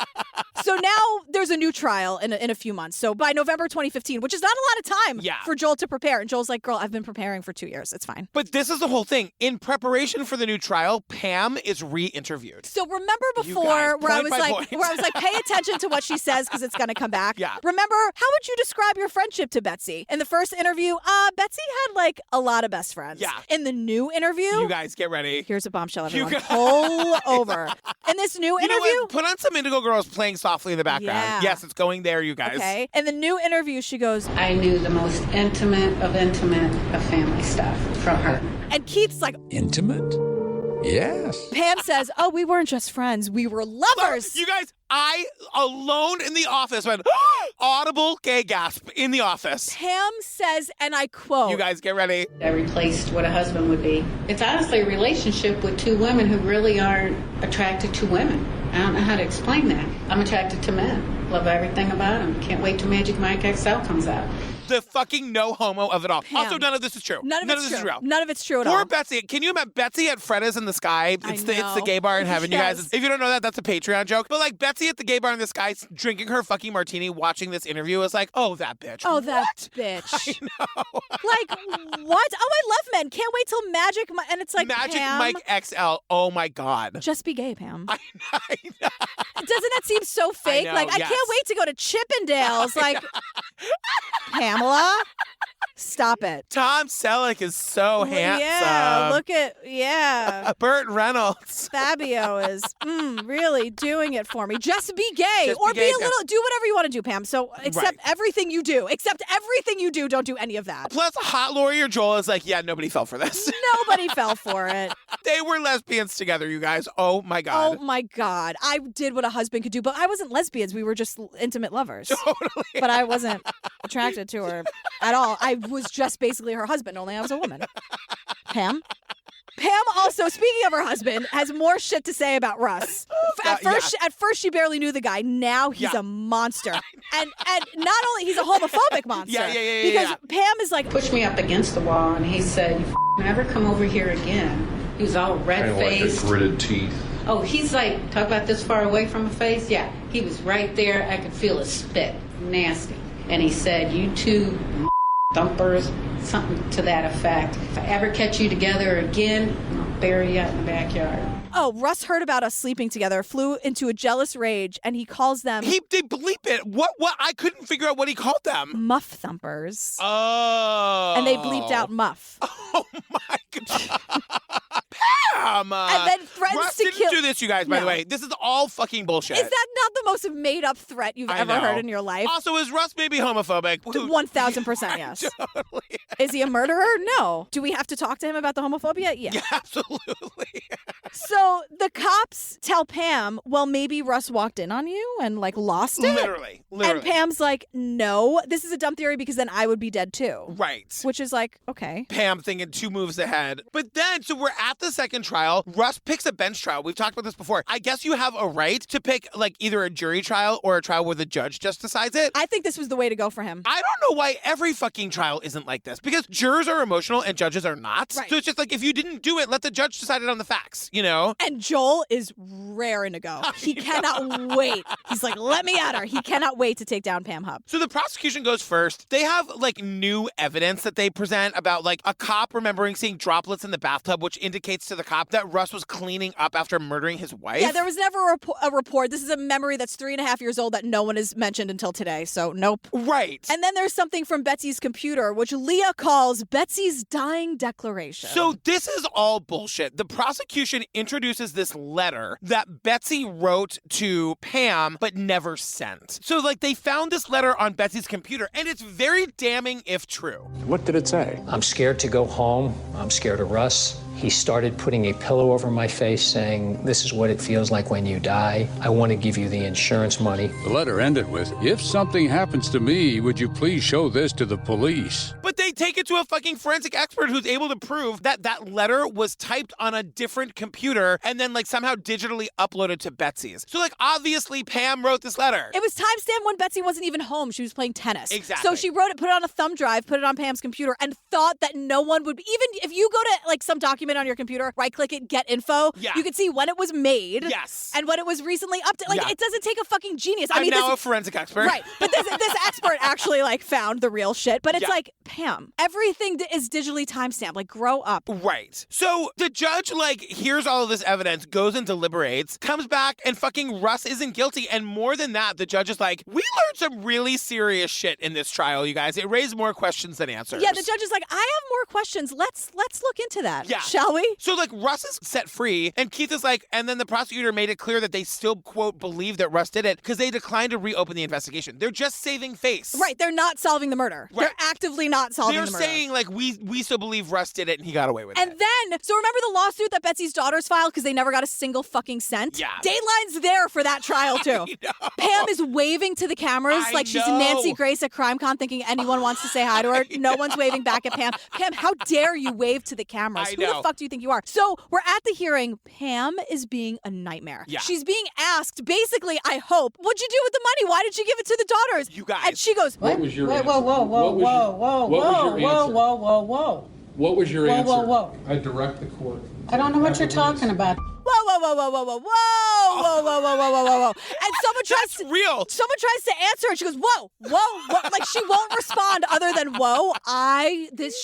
S2: So now there's a new trial in a few months. So by November 2015, which is not a lot of time for Joel to prepare. And Joel's like, girl, I've been preparing for 2 years. It's fine.
S1: But this is the whole thing. In preparation for the new trial, Pam is re-interviewed.
S2: So remember before where I was like, pay attention to what she says because it's going to come back.
S1: Yeah.
S2: Remember, how would you describe your friendship to Betsy? In the first interview, Betsy had like a lot of best friends.
S1: Yeah.
S2: In the new interview,
S1: you guys get ready.
S2: Here's a bombshell, everyone. Pull over. In this new interview,
S1: put on some Indigo Girls playing softly in the background.
S2: Yeah.
S1: Yes, it's going there, you guys.
S2: Okay. In the new interview, she goes,
S11: I knew the most intimate of family stuff from her.
S2: And Keith's like,
S3: Intimate? Yes.
S2: Pam says, oh, we weren't just friends. We were lovers.
S1: You guys, I, alone in the office, went, audible gay gasp in the office.
S2: Pam says, and I quote,
S1: you guys get ready.
S11: I replaced what a husband would be. It's honestly a relationship with two women who really aren't attracted to women. I don't know how to explain that. I'm attracted to men. Love everything about them. Can't wait till Magic Mike XL comes out.
S1: The fucking no homo of it all.
S2: Pam.
S1: Also, none of this is true.
S2: None of
S1: this is real.
S2: None of it's true at all.
S1: Poor Betsy. Can you imagine Betsy at Freda's in the Sky? It's the gay bar in heaven, you guys. If you don't know that, that's a Patreon joke. But like Betsy at the gay bar in the Sky drinking her fucking martini, watching this interview is like, oh, that bitch.
S2: Oh, that bitch.
S1: I know.
S2: Like, what? Oh, I love men. Can't wait till Magic Mike. And it's like,
S1: Magic
S2: Pam,
S1: Mike XL. Oh my God.
S2: just be gay, Pam.
S1: I know.
S2: Doesn't that seem so fake?
S1: know,
S2: Like, I
S1: yes.
S2: can't wait to go to Chippendales. Like, Pamela, Stop it.
S1: Tom Selleck is so handsome.
S2: Yeah, look at,
S1: Burt Reynolds.
S2: Fabio is really doing it for me. Just be gay.
S1: Just
S2: or
S1: be gay,
S2: a little, do whatever you want to do, Pam. So accept everything you do. Accept everything you do. Don't do any of that.
S1: Plus, hot Lori or Joel is like, yeah, nobody fell for this.
S2: Nobody fell for it.
S1: They were lesbians together, you guys. Oh my God.
S2: Oh my God. I did what a husband could do, but I wasn't lesbians. We were just intimate lovers.
S1: Totally.
S2: But I wasn't attracted to her at all. I was just basically her husband, only I was a woman. Pam also, speaking of her husband, has more shit to say about Russ. At first, she barely knew the guy. Now he's a monster. And not only, he's a homophobic monster. Because Pam is like,
S11: pushed me up against the wall, and he said, "You never come over here again." He was all red-faced.
S15: Like gritted teeth.
S11: Oh, he's like, talk about this far away from a face? Yeah, he was right there. I could feel his spit. Nasty. And he said, "You two thumpers," something to that effect. "If I ever catch you together again, I'll bury you out in the backyard."
S2: Oh, Russ heard about us sleeping together, flew into a jealous rage, and he calls them...
S1: They bleep it. What? I couldn't figure out what he called them.
S2: Muff thumpers.
S1: Oh.
S2: And they bleeped out muff.
S1: Oh, my God. Pam!
S2: And then threatens
S1: Russ
S2: to
S1: didn't
S2: kill...
S1: do this, you guys, by the way. This is all fucking bullshit.
S2: Is that not the most made-up threat you've ever heard in your life?
S1: Also, is Russ maybe homophobic?
S2: 1,000% yes.
S1: Totally.
S2: Is he a murderer? No. Do we have to talk to him about the homophobia? Yeah.
S1: Absolutely.
S2: So the cops tell Pam, well, maybe Russ walked in on you and like lost it.
S1: Literally.
S2: And Pam's like, no, this is a dumb theory because then I would be dead too.
S1: Right.
S2: Which is like, okay.
S1: Pam thinking 2 moves ahead. But then, so we're at the second trial. Russ picks a bench trial. We've talked about this before. I guess you have a right to pick like either a jury trial or a trial where the judge just decides it.
S2: I think this was the way to go for him.
S1: I don't know why every fucking trial isn't like this because jurors are emotional and judges are not.
S2: Right.
S1: So it's just like, if you didn't do it, let the judge decide it on the facts, you know?
S2: And Joel is raring to go. He cannot wait. He's like, let me at her. He cannot wait to take down Pam Hupp.
S1: So the prosecution goes first. They have like new evidence that they present about like a cop remembering seeing droplets in the bathtub, which indicates to the cop that Russ was cleaning up after murdering his wife.
S2: Yeah, there was never a report. This is a memory that's 3.5 years old that no one has mentioned until today. So nope.
S1: Right.
S2: And then there's something from Betsy's computer, which Leah calls Betsy's dying declaration.
S1: So this is all bullshit. The prosecution introduces this letter that Betsy wrote to Pam but never sent. So like they found this letter on Betsy's computer and it's very damning if true.
S9: What did it say?
S13: I'm scared to go home. I'm scared of Russ. He started putting a pillow over my face saying, "This is what it feels like when you die. I want to give you the insurance money."
S9: The letter ended with, "If something happens to me, would you please show this to the police?"
S1: But they take it to a fucking forensic expert who's able to prove that that letter was typed on a different computer and then like somehow digitally uploaded to Betsy's. So like obviously Pam wrote this letter.
S2: It was timestamped when Betsy wasn't even home. She was playing tennis.
S1: Exactly.
S2: So she wrote it, put it on a thumb drive, put it on Pam's computer, and thought that no one would, even if you go to like some document on your computer, right click it, get info, you can see when it was made.
S1: Yes.
S2: And when it was recently updated. Like it doesn't take a fucking genius.
S1: I'm now a forensic expert.
S2: Right. But this expert actually like found the real shit. But it's like, Pam, everything is digitally timestamped. Like grow up.
S1: Right. So the judge like hears all of this evidence, goes and deliberates, comes back and fucking Russ isn't guilty. And more than that, the judge is like, we learned some really serious shit in this trial, you guys. It raised more questions than answers.
S2: Yeah, the judge is like, I have more questions. Let's look into that.
S1: Yeah.
S2: Shall we?
S1: So like Russ is set free and Keith is like, and then the prosecutor made it clear that they still, quote, believe that Russ did it because they declined to reopen the investigation. They're just saving face.
S2: Right. They're not solving the murder.
S1: Right.
S2: They're actively not solving the murder.
S1: They're saying like, we still believe Russ did it and he got away with it.
S2: And then, so remember the lawsuit that Betsy's daughters filed because they never got a single fucking cent?
S1: Yeah.
S2: Dateline's there for that trial too. Pam is waving to the cameras like she's Nancy Grace at CrimeCon thinking anyone wants to say hi to her. No one's waving back at Pam. Pam, how dare you wave to the cameras? Who the fuck do you think you are? So we're at the hearing. Pam is being a nightmare.
S1: Yeah.
S2: She's being asked, basically, I hope, what'd you do with the money? Why did you give it to the daughters?
S1: You guys.
S2: And she goes,
S9: What was your answer?
S11: Whoa.
S9: What was your answer?
S11: Whoa.
S9: What was your
S11: Whoa,
S9: answer?
S11: whoa, whoa.
S9: I direct the court.
S11: I don't know what you're talking about.
S2: whoa, whoa, whoa, whoa, whoa, whoa, whoa, whoa, whoa, whoa, whoa, whoa, whoa. And someone tries to answer and she goes, whoa, whoa, whoa. Like she won't respond other than whoa.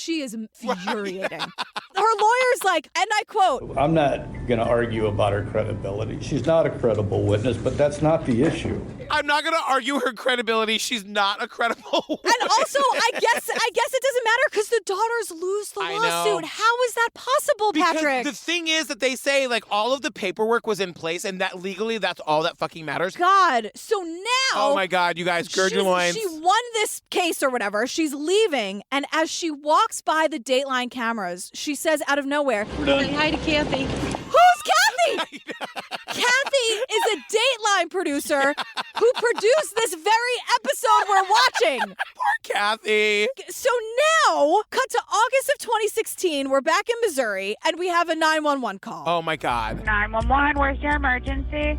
S2: She is infuriating. Her lawyer's like, and I quote,
S19: I'm not going to argue about her credibility. She's not a credible witness, but that's not the issue.
S1: I'm not going to argue her credibility. She's not a credible witness.
S2: And also, I guess it doesn't matter because the daughters lose the lawsuit. How is that possible, Patrick?
S1: Because the thing is that they say, like, all of the paperwork was in place and that legally that's all that fucking matters.
S2: God. So now...
S1: Oh, my God, you guys, gird your loins.
S2: She won this case or whatever. She's leaving, and as she walks by the Dateline cameras, she says out of nowhere,
S20: Say hi to Kathy.
S2: Who's Kathy? Kathy is a Dateline producer who produced this very episode we're watching.
S1: Poor Kathy.
S2: So now, cut to August of 2016, we're back in Missouri, and we have a 911 call.
S1: Oh, my God.
S4: 911, where's your emergency?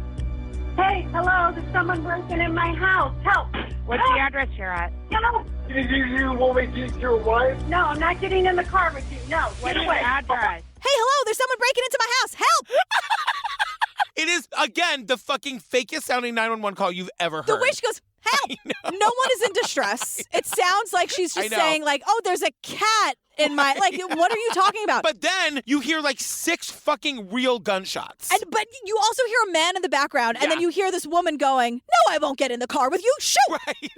S21: Hey, hello, there's someone breaking in my house. Help!
S4: What's the address you're at?
S21: Help!
S5: You want me to get your wife?
S21: No, I'm not getting in the car with you. No,
S4: What's
S21: get
S4: your
S21: away.
S4: address?
S2: Hey, hello, there's someone breaking into my house. Help!
S1: It is, again, the fucking fakest sounding 911 call you've ever heard.
S2: The way she goes, help! No one is in distress. It sounds like she's just saying, like, oh, there's a cat in my, like, what are you talking about?
S1: But then you hear like 6 fucking real gunshots.
S2: But you also hear a man in the background, and then you hear this woman going, no, I won't get in the car with you. Shoot!
S1: Right.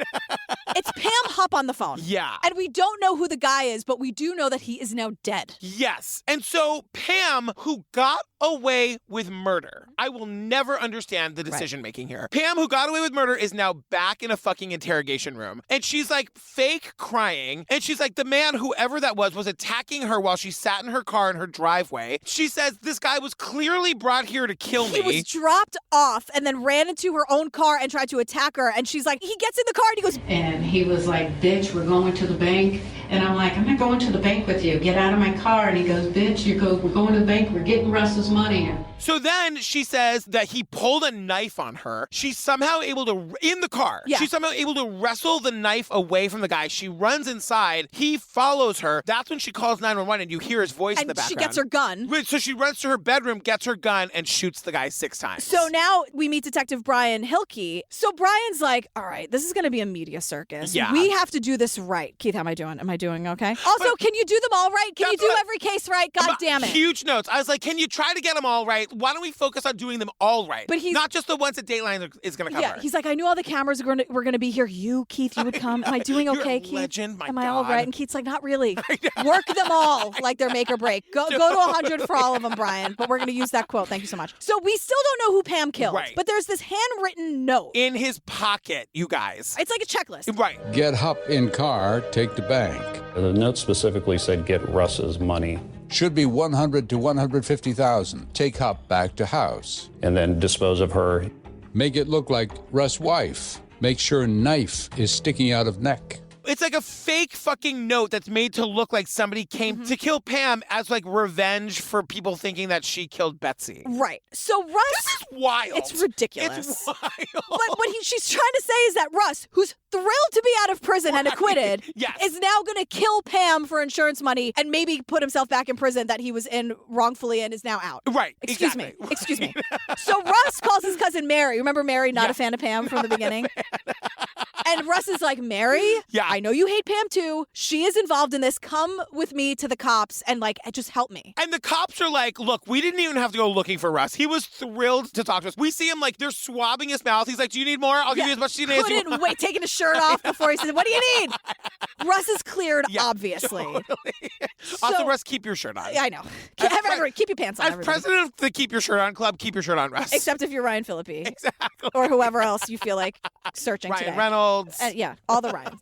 S2: It's Pam Hupp on the phone.
S1: Yeah.
S2: And we don't know who the guy is, but we do know that he is now dead.
S1: Yes. And so Pam, who got away with murder, I will never understand the decision making here. Pam, who got away with murder, is now back in a fucking interrogation room. And she's like fake crying. And she's like, the man, whoever that was attacking her while she sat in her car in her driveway. She says this guy was clearly brought here to kill me.
S2: He was dropped off and then ran into her own car and tried to attack her. And she's like, he gets in the car and he goes,
S11: And he was like, bitch, we're going to the bank. And I'm like, I'm not going to the bank with you. Get out of my car. And he goes, bitch, we're going to the bank. We're getting Russ's money.
S1: So then she says that he pulled a knife on her. She's somehow able to, in the car, she's somehow able to wrestle the knife away from the guy. She runs inside. He follows her. That's when she calls 911 and you hear his voice in the background.
S2: And she gets her gun.
S1: So she runs to her bedroom, gets her gun, and shoots the guy 6 times.
S2: So now we meet Detective Brian Hilke. So Brian's like, all right, this is going to be a media circus.
S1: Yeah.
S2: We have to do this right. Keith, how am I doing? Am I doing okay? Also, can you do them all right? Can you do every case right? God damn it.
S1: Huge notes. I was like, can you try to get them all right? Why don't we focus on doing them all right?
S2: But he's
S1: not just the ones that Dateline is going to cover.
S2: Yeah, he's like, I knew all the cameras were going to be here. Keith, you would come. Am I doing okay, Keith?
S1: Legend, my
S2: Am I
S1: God.
S2: all right? And Keith's like, not really. Work them all like they're make or break. Go to 100 for all of them, Brian. But we're going to use that quote. Thank you so much. So we still don't know who Pam killed.
S1: Right.
S2: But there's this handwritten note
S1: in his pocket, you guys.
S2: It's like a checklist.
S1: Right.
S9: Get Hupp in car, take to bank.
S22: The note specifically said get Russ's money.
S9: Should be 100 to 150,000. Take Hupp back to house.
S22: And then dispose of her.
S9: Make it look like Russ' wife. Make sure knife is sticking out of neck.
S1: It's like a fake fucking note that's made to look like somebody came to kill Pam as like revenge for people thinking that she killed Betsy.
S2: Right. So Russ...
S1: This is wild.
S2: It's ridiculous.
S1: It's wild.
S2: But what she's trying to say is that Russ, who's thrilled to be out of prison and acquitted, is now going to kill Pam for insurance money and maybe put himself back in prison that he was in wrongfully and is now out.
S1: Right.
S2: Excuse me. So Russ calls his cousin Mary. Remember Mary, not a fan of Pam from the beginning? And Russ is like, Mary, I know you hate Pam too. She is involved in this. Come with me to the cops and like, just help me.
S1: And the cops are like, look, we didn't even have to go looking for Russ. He was thrilled to talk to us. We see him like, they're swabbing his mouth. He's like, do you need more? I'll give you as much as you need.
S2: Couldn't wait, taking his shirt off before he said, what do you need? Russ is cleared, obviously.
S1: Totally. Also, Russ, keep your shirt on.
S2: I know. Keep your pants on,
S1: As
S2: everybody.
S1: president of the Keep Your Shirt On Club, keep your shirt on, Russ.
S2: Except if you're Ryan Phillippe.
S1: Exactly.
S2: Or whoever else you feel like searching
S1: Ryan
S2: today.
S1: Reynolds.
S2: Yeah, all the Ryans.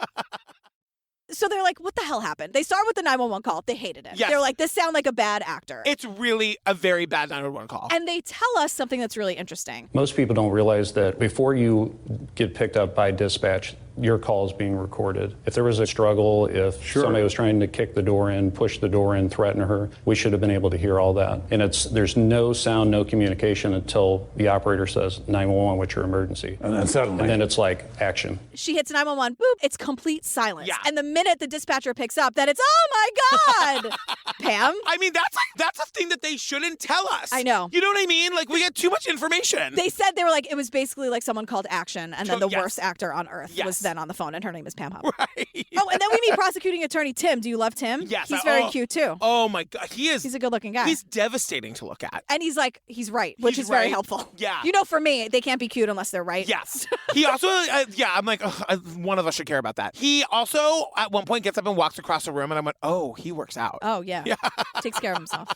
S2: So they're like, what the hell happened? They start with the 911 call. They hated it.
S1: Yes.
S2: They're like, this sounds like a bad actor.
S1: It's really a very bad 911 call.
S2: And they tell us something that's really interesting.
S22: Most people don't realize that before you get picked up by dispatch, your call is being recorded. If there was a struggle, if somebody was trying to kick the door in, push the door in, threaten her, we should have been able to hear all that. And there's no sound, no communication until the operator says 911, what's your emergency?
S10: And then suddenly.
S22: And then it's like action.
S2: She hits 911, boop, it's complete silence. Yeah. And the minute the dispatcher picks up, that it's, oh my God, Pam.
S1: I mean, that's a thing that they shouldn't tell us.
S2: I know.
S1: You know what I mean? Like, we get too much information.
S2: They said they were like, it was basically like someone called action, and then the worst actor on earth was then on the phone, and her name is Pam Hupp.
S1: Right.
S2: Oh, and then we meet prosecuting attorney Tim. Do you love Tim?
S1: Yes.
S2: He's very cute, too.
S1: Oh, my God.
S2: He's a good-looking guy.
S1: He's devastating to look at.
S2: And he's like, he's right, which is very helpful.
S1: Yeah.
S2: You know, for me, they can't be cute unless they're right.
S1: Yes. He also, I'm like, one of us should care about that. He also, at one point, gets up and walks across the room, and I'm like, oh, he works out.
S2: Oh, yeah. Takes care of himself.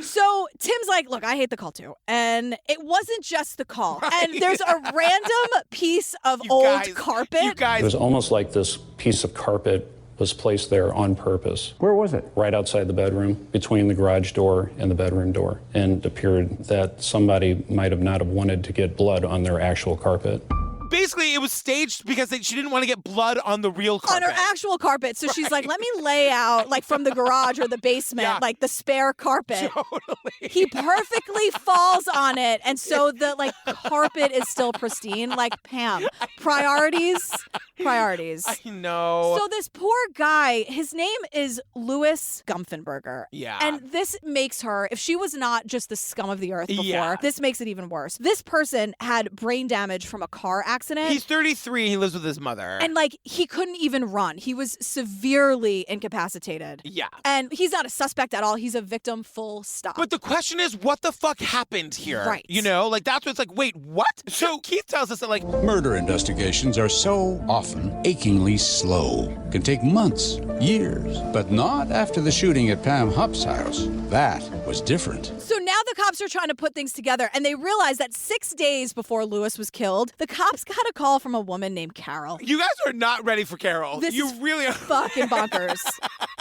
S2: So Tim's like, look, I hate the call too. And it wasn't just the call. Right. And there's a random piece of old carpet.
S22: It was almost like this piece of carpet was placed there on purpose.
S10: Where was it?
S22: Right outside the bedroom, between the garage door and the bedroom door. And it appeared that somebody might have not have wanted to get blood on their actual carpet.
S1: Basically, it was staged because she didn't want to get blood on the real carpet.
S2: On her actual carpet. So she's like, let me lay out, like, from the garage or the basement, like, the spare carpet.
S1: Totally.
S2: He perfectly falls on it. And so the, like, carpet is still pristine. Like, Pam, priorities.
S1: I know.
S2: So this poor guy, his name is Louis Gumpfenberger.
S1: Yeah.
S2: And this makes her, if she was not just the scum of the earth before, this makes it even worse. This person had brain damage from a car accident.
S1: He's 33. He lives with his mother.
S2: And, like, he couldn't even run. He was severely incapacitated.
S1: Yeah.
S2: And he's not a suspect at all. He's a victim, full stop.
S1: But the question is, what the fuck happened here?
S2: Right.
S1: You know, like, that's what's like, wait, what? So Keith tells us that, like,
S9: murder investigations are so often achingly slow. Can take months, years, but not after the shooting at Pam Hupp's house. That was different.
S2: So now the cops are trying to put things together, and they realize that 6 days before Louis was killed, the cops got a call from a woman named Carol.
S1: You guys are not ready for Carol.
S2: You
S1: really are.
S2: Fucking bonkers.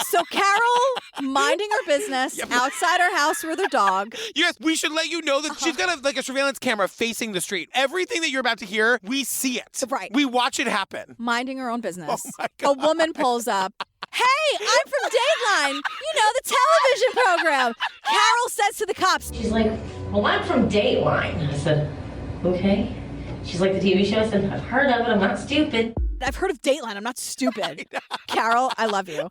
S2: So Carol, minding her business outside her house with her dog.
S1: You guys, we should let you know that she's got a surveillance camera facing the street. Everything that you're about to hear, we see it.
S2: Right.
S1: We watch it happen.
S2: Minding her own business.
S1: Oh my God.
S2: A woman pulls up. Hey, I'm from Dateline, the television program. Carol says to the cops.
S20: She's like, well, I'm from Dateline. I said, okay. She's like, the TV show? I said, I've heard of it. I'm not stupid.
S2: I've heard of Dateline. I'm not stupid. Carol, I love you.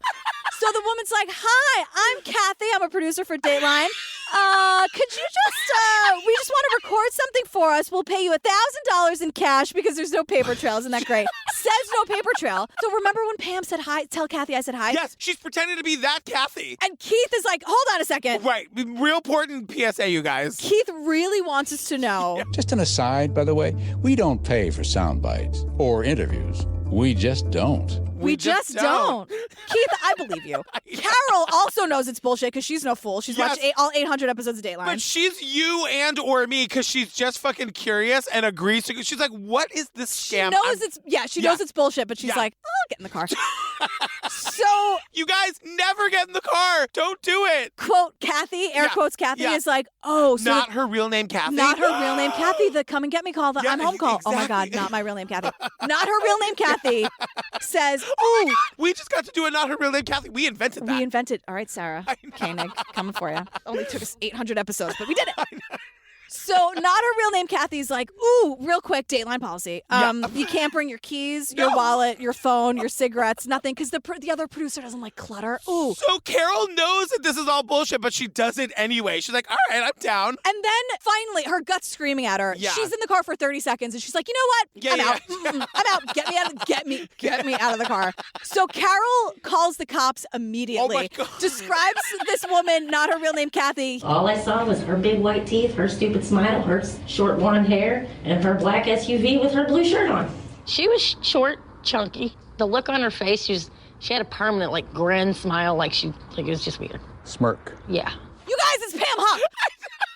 S2: So the woman's like, hi, I'm Kathy. I'm a producer for Dateline. Could you we just want to record something for us. We'll pay you $1,000 in cash because there's no paper trail. Isn't that great? Says no paper trail. So remember when Pam said hi? Tell Kathy I said hi?
S1: Yes, she's pretending to be that Kathy.
S2: And Keith is like, hold on a second.
S1: Right. Real important PSA, you guys.
S2: Keith really wants us to know.
S9: Just an aside, by the way, we don't pay for sound bites or interviews. We just don't.
S2: We just don't. Keith, I believe you. Carol also knows it's bullshit because she's no fool. She's watched all 800 episodes of Dateline.
S1: But she's you and or me because she's just fucking curious and agrees to. She's like, what is this scam?
S2: She knows it's bullshit, but she's like, I'll get in the car. So
S1: you guys never get in the car. Don't do it.
S2: Quote Kathy, air quotes Kathy is like, oh, so
S1: not her real name, Kathy.
S2: Not her real name, Kathy. The come and get me call. The I'm home call. Exactly. Oh my God, not my real name, Kathy. Not her real name, Kathy. Says,
S1: oh, we just got to do a not her real name, Kathy. We invented that.
S2: We invented. All right, Sarah Koenig, coming for you. Only took us 800 episodes, but we did it. So not her real name, Kathy's like, ooh, real quick, Dateline policy. You can't bring your keys, your wallet, your phone, your cigarettes, nothing, because the other producer doesn't like clutter. Ooh.
S1: So Carol knows that this is all bullshit, but she does it anyway. She's like, all right, I'm down.
S2: And then finally, her gut's screaming at her. Yeah. She's in the car for 30 seconds, and she's like, you know what? I'm out. I'm out. Get me out of the car. So Carol calls the cops immediately.
S1: Oh my God.
S2: Describes this woman, not her real name, Kathy.
S20: All I saw was her big white teeth, her stupid smile, her short blonde hair, and her black SUV with her blue shirt on.
S23: She was short, chunky. The look on her face, she had a permanent grin, smile, it was just weird.
S9: Smirk.
S23: Yeah.
S2: You guys, it's Pam Hupp.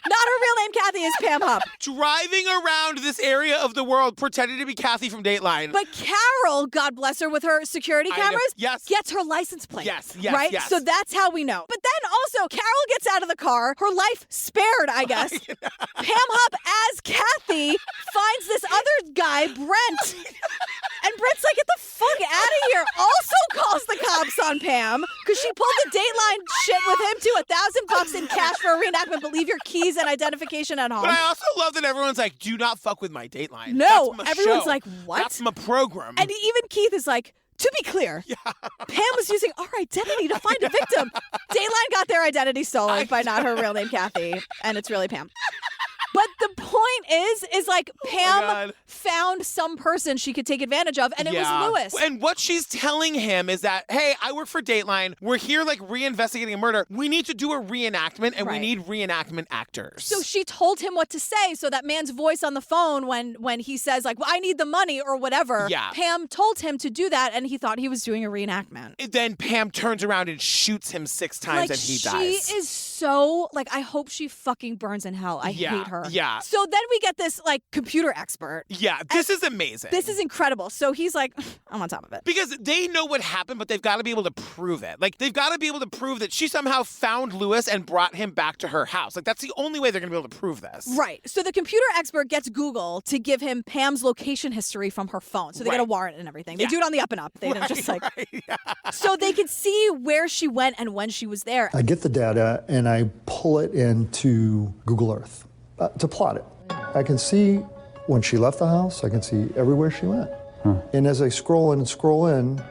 S2: Not her real name, Kathy, is Pam Hupp.
S1: Driving around this area of the world pretending to be Kathy from Dateline.
S2: But Carol, God bless her, with her security cameras, gets her license plate.
S1: Yes.
S2: Right? So that's how we know. But then also, Carol gets out of the car, her life spared, I guess. Pam Hupp, as Kathy, finds this other guy, Brent. And Brent's like, Pam, because she pulled the Dateline shit with him too. $1,000 in cash for a reenactment, but leave your keys and identification at home.
S1: But I also love that everyone's like, do not fuck with my Dateline.
S2: No,
S1: That's my
S2: everyone's
S1: show.
S2: like, what?
S1: That's my program.
S2: And even Keith is like, to be clear, Pam was using our identity to find a victim. Dateline got their identity stolen by not her real name, Kathy, and it's really Pam. But the point is like Pam found some person she could take advantage of, and it was Lewis.
S1: And what she's telling him is that, hey, I work for Dateline. We're here like reinvestigating a murder. We need to do a reenactment, and we need reenactment actors.
S2: So she told him what to say. So that man's voice on the phone when he says like, well, I need the money or whatever.
S1: Yeah.
S2: Pam told him to do that, and he thought he was doing a reenactment.
S1: Then Pam turns around and shoots him 6 times, and he dies.
S2: She is so like, I hope she fucking burns in hell. I hate her.
S1: Yeah.
S2: So then we get this like computer expert.
S1: Yeah, this is amazing.
S2: This is incredible. So he's like, I'm on top of it.
S1: Because they know what happened, but they've got to be able to prove it. Like, they've got to be able to prove that she somehow found Lewis and brought him back to her house. Like, that's the only way they're going to be able to prove this.
S2: Right. So the computer expert gets Google to give him Pam's location history from her phone. So they get a warrant and everything. They do it on the up and up. They don't just like... So they can see where she went and when she was there.
S6: I get the data and I pull it into Google Earth to plot it. I can see when she left the house. I can see everywhere she went. And as I scroll in,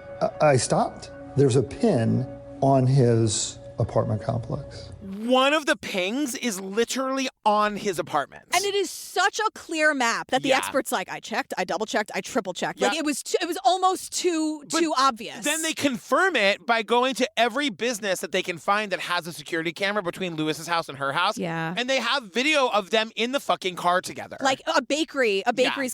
S6: I stopped. There's a pin on his apartment complex.
S1: One of the pings is literally on his apartment.
S2: And it is such a clear map that the expert's like, I checked, I double checked, I triple checked. Like it was almost too obvious.
S1: Then they confirm it by going to every business that they can find that has a security camera between Lewis's house and her house.
S2: Yeah.
S1: And they have video of them in the fucking car together.
S2: Like a bakery's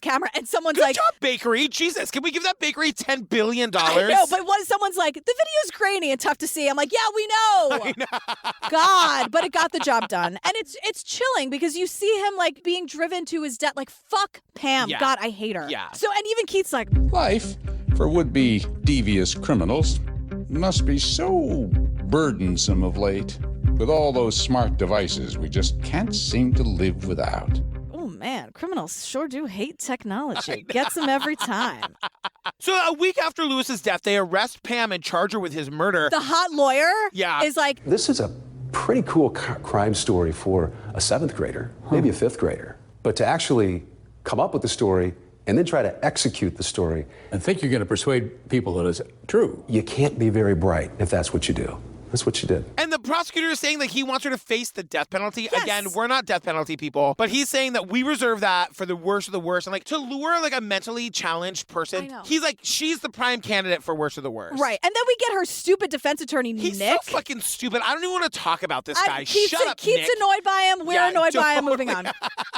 S2: camera, and someone's
S1: Good
S2: like,
S1: job, bakery. Jesus, can we give that bakery $10 billion?
S2: I know, but someone's like, the video's grainy and tough to see. I'm like, yeah, we know.
S1: I know.
S2: God, but it got the job done. And it's chilling because you see him like being driven to his death. Like, fuck Pam.
S3: Yeah.
S2: God, I hate her.
S3: Yeah.
S2: So, and even Keith's like,
S3: Life, for would-be devious criminals, must be so burdensome of late, with all those smart devices we just can't seem to live without.
S2: oh man, criminals sure do hate technology. Gets them every time.
S1: So a week after Lewis's death, they arrest Pam and charge her with his murder.
S2: The hot lawyer is like,
S7: This is a pretty cool crime story for a 7th grader, maybe a 5th grader. But to actually come up with the story and then try to execute the story.
S3: And think you're going to persuade people that it's true.
S7: You can't be very bright if that's what you do. That's what she did.
S1: And the prosecutor is saying that he wants her to face the death penalty. Yes. Again, we're not death penalty people, but he's saying that we reserve that for the worst of the worst. And like to lure like a mentally challenged person, he's like, she's the prime candidate for worst of the worst.
S2: right. And then we get her stupid defense attorney,
S1: He's
S2: Nick.
S1: so fucking stupid. I don't even want to talk about this guy.
S2: Keith's,
S1: Shut up,
S2: Keith's
S1: Nick.
S2: annoyed by him. We're annoyed by him. Moving on.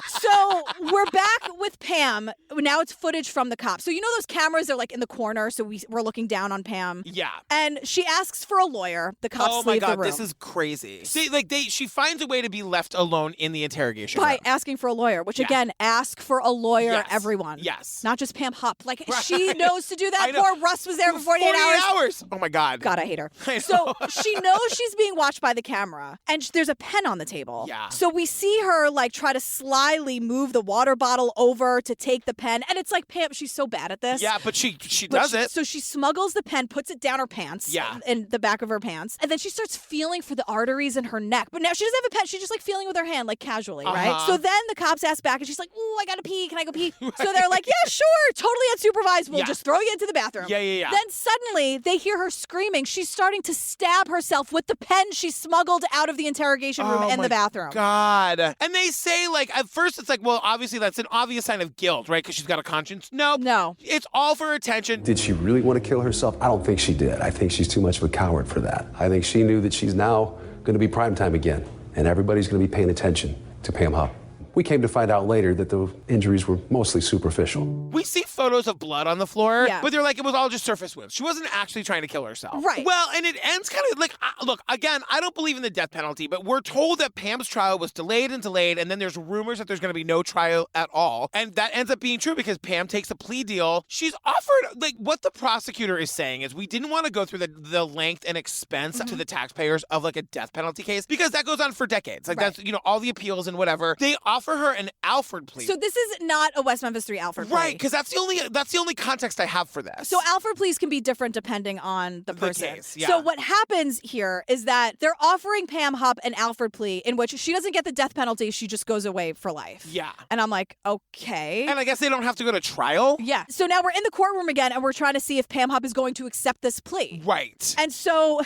S2: So we're back with Pam. Now it's footage from the cops. So you know those cameras are like in the corner, so we're looking down on Pam.
S1: Yeah.
S2: And she asks for a lawyer. The cops
S1: Oh my
S2: leave the
S1: God,
S2: room.
S1: this is crazy. See, like she finds a way to be left alone in the interrogation
S2: by
S1: room.
S2: asking for a lawyer, which again, ask for a lawyer,
S1: Yes.
S2: everyone.
S1: Yes.
S2: Not just Pam Hupp. Like she knows to do that.
S1: I know.
S2: Poor Russ was there for 48 hours.
S1: Oh my God.
S2: God, I hate her.
S1: I know.
S2: So she knows she's being watched by the camera, and there's a pen on the table.
S1: Yeah.
S2: So we see her like try to slyly move the water bottle over to take the pen, and it's like, Pam, she's so bad at this.
S1: Yeah, but she does it.
S2: So she smuggles the pen, puts it down her pants.
S1: Yeah.
S2: In the back of her pants, and then she starts feeling for the arteries in her neck. But now she doesn't have a pen. She's just like feeling with her hand, like casually, right?
S1: Uh-huh.
S2: So then the cops ask back, and she's like, "Ooh, I gotta pee. Can I go pee?" So they're like, "Yeah, sure, totally unsupervised. We'll just throw you into the bathroom."
S1: Yeah.
S2: Then suddenly they hear her screaming. She's starting to stab herself with the pen she smuggled out of the interrogation room in the bathroom.
S1: God. And they say, like, at first it's like, well, obviously that's an obvious sign of guilt, right? Because she's got a conscience. Nope.
S2: No.
S1: It's all for attention.
S7: Did she really want to kill herself? I don't think she did. I think she's too much of a coward for that. I think she knew that she's now going to be primetime again, and everybody's going to be paying attention to Pam Hupp. We came to find out later that the injuries were mostly superficial.
S1: We see photos of blood on the floor,
S2: Yeah.
S1: but they're like, it was all just surface wounds. She wasn't actually trying to kill herself.
S2: Right.
S1: Well, and it ends kind of like, look, again, I don't believe in the death penalty, but we're told that Pam's trial was delayed, and then there's rumors that there's going to be no trial at all. And that ends up being true because Pam takes a plea deal. She's offered, like, what the prosecutor is saying is we didn't want to go through the length and expense to the taxpayers of like a death penalty case because that goes on for decades. Like that's, all the appeals and whatever. They offer offer her an Alfred plea.
S2: So this is not a West Memphis 3 Alfred plea.
S1: Right, because that's the only context I have for this.
S2: So Alfred pleas can be different depending on the person.
S1: Case, yeah.
S2: So what happens here is that they're offering Pam Hupp an Alfred plea in which she doesn't get the death penalty, she just goes away for life.
S1: Yeah.
S2: And I'm like, okay.
S1: And I guess they don't have to go to trial?
S2: Yeah. So now we're in the courtroom again and we're trying to see if Pam Hupp is going to accept this plea.
S1: Right.
S2: And so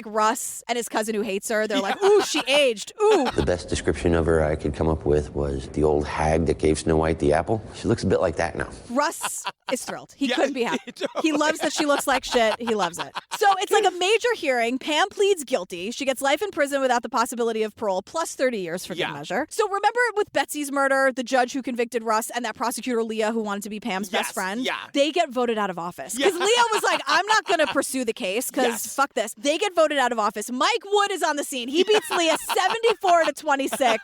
S2: Russ and his cousin who hates her, they're like, ooh, she aged. Ooh.
S10: The best description of her I could come up with was the old hag that gave Snow White the apple. She looks a bit like that now.
S2: Russ is thrilled. He couldn't be happy. He loves that she looks like shit. He loves it. So it's like a major hearing. Pam pleads guilty. She gets life in prison without the possibility of parole, plus 30 years for good measure. So remember with Betsy's murder, the judge who convicted Russ and that prosecutor Leah who wanted to be Pam's best friend?
S1: Yeah.
S2: They get voted out of office. Because Leah was like, I'm not going to pursue the case because fuck this. They get voted out of office. Mike Wood is on the scene. He beats Leah 74-26.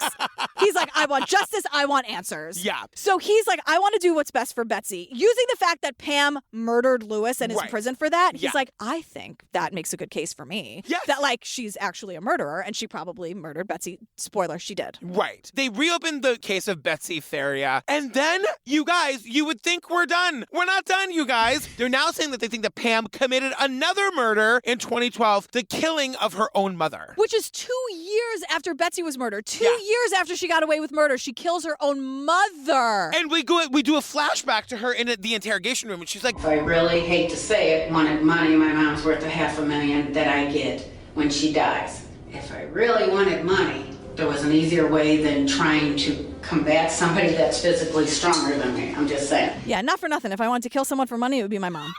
S2: He's like, I want justice. I want answers.
S1: Yeah.
S2: So he's like, I want to do what's best for Betsy. Using the fact that Pam murdered Lewis and is in prison for that, he's like, I think that makes a good case for me.
S1: Yes.
S2: That she's actually a murderer and she probably murdered Betsy. Spoiler, she did.
S1: Right. They reopened the case of Betsy Faria. And then, you guys, you would think we're done. We're not done, you guys. They're now saying that they think that Pam committed another murder in 2012, the killing of her own mother.
S2: Which is 2 years after Betsy was murdered. 2 years after she got away with murder, she kills her own mother.
S1: And we do a flashback to her in the interrogation room, and she's like,
S11: I really hate to say it, wanted money. My mom's worth $500,000 that I get when she dies. If I really wanted money, there was an easier way than trying to combat somebody that's physically stronger than me. I'm just saying.
S2: Yeah, not for nothing. If I wanted to kill someone for money, it would be my mom.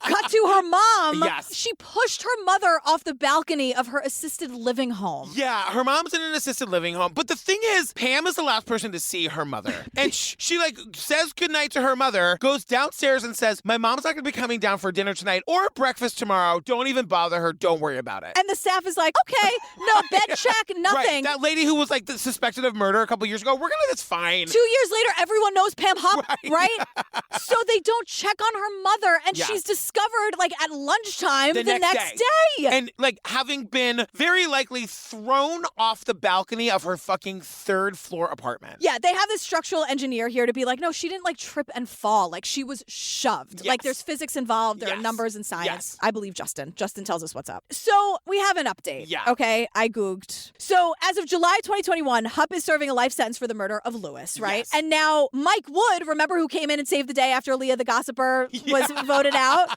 S2: Cut to her mom.
S1: Yes.
S2: She pushed her mother off the balcony of her assisted living home.
S1: Yeah, her mom's in an assisted living home. But the thing is, Pam is the last person to see her mother. And she says goodnight to her mother, goes downstairs and says, my mom's not going to be coming down for dinner tonight or breakfast tomorrow. Don't even bother her. Don't worry about it.
S2: And the staff is like, okay, no bed check, nothing.
S1: Right. That lady who was suspected of murder a couple years ago, that's fine.
S2: 2 years later, everyone knows Pam Hupp, right? So they don't check on her mother, and she's discovered at lunchtime the next day.
S1: And having been very likely thrown off the balcony of her fucking 3rd floor apartment.
S2: Yeah, they have this structural engineer here to be like, no, she didn't trip and fall. She was shoved.
S1: Yes.
S2: There's physics involved. There are numbers and science.
S1: Yes.
S2: I believe Justin. Justin tells us what's up. So we have an update.
S1: Yeah.
S2: Okay, I Googled. So as of July 2021, Hupp is serving a life sentence for the murder of Lewis, right?
S1: Yes.
S2: And now Mike Wood, remember who came in and saved the day after Leah the Gossiper was voted out?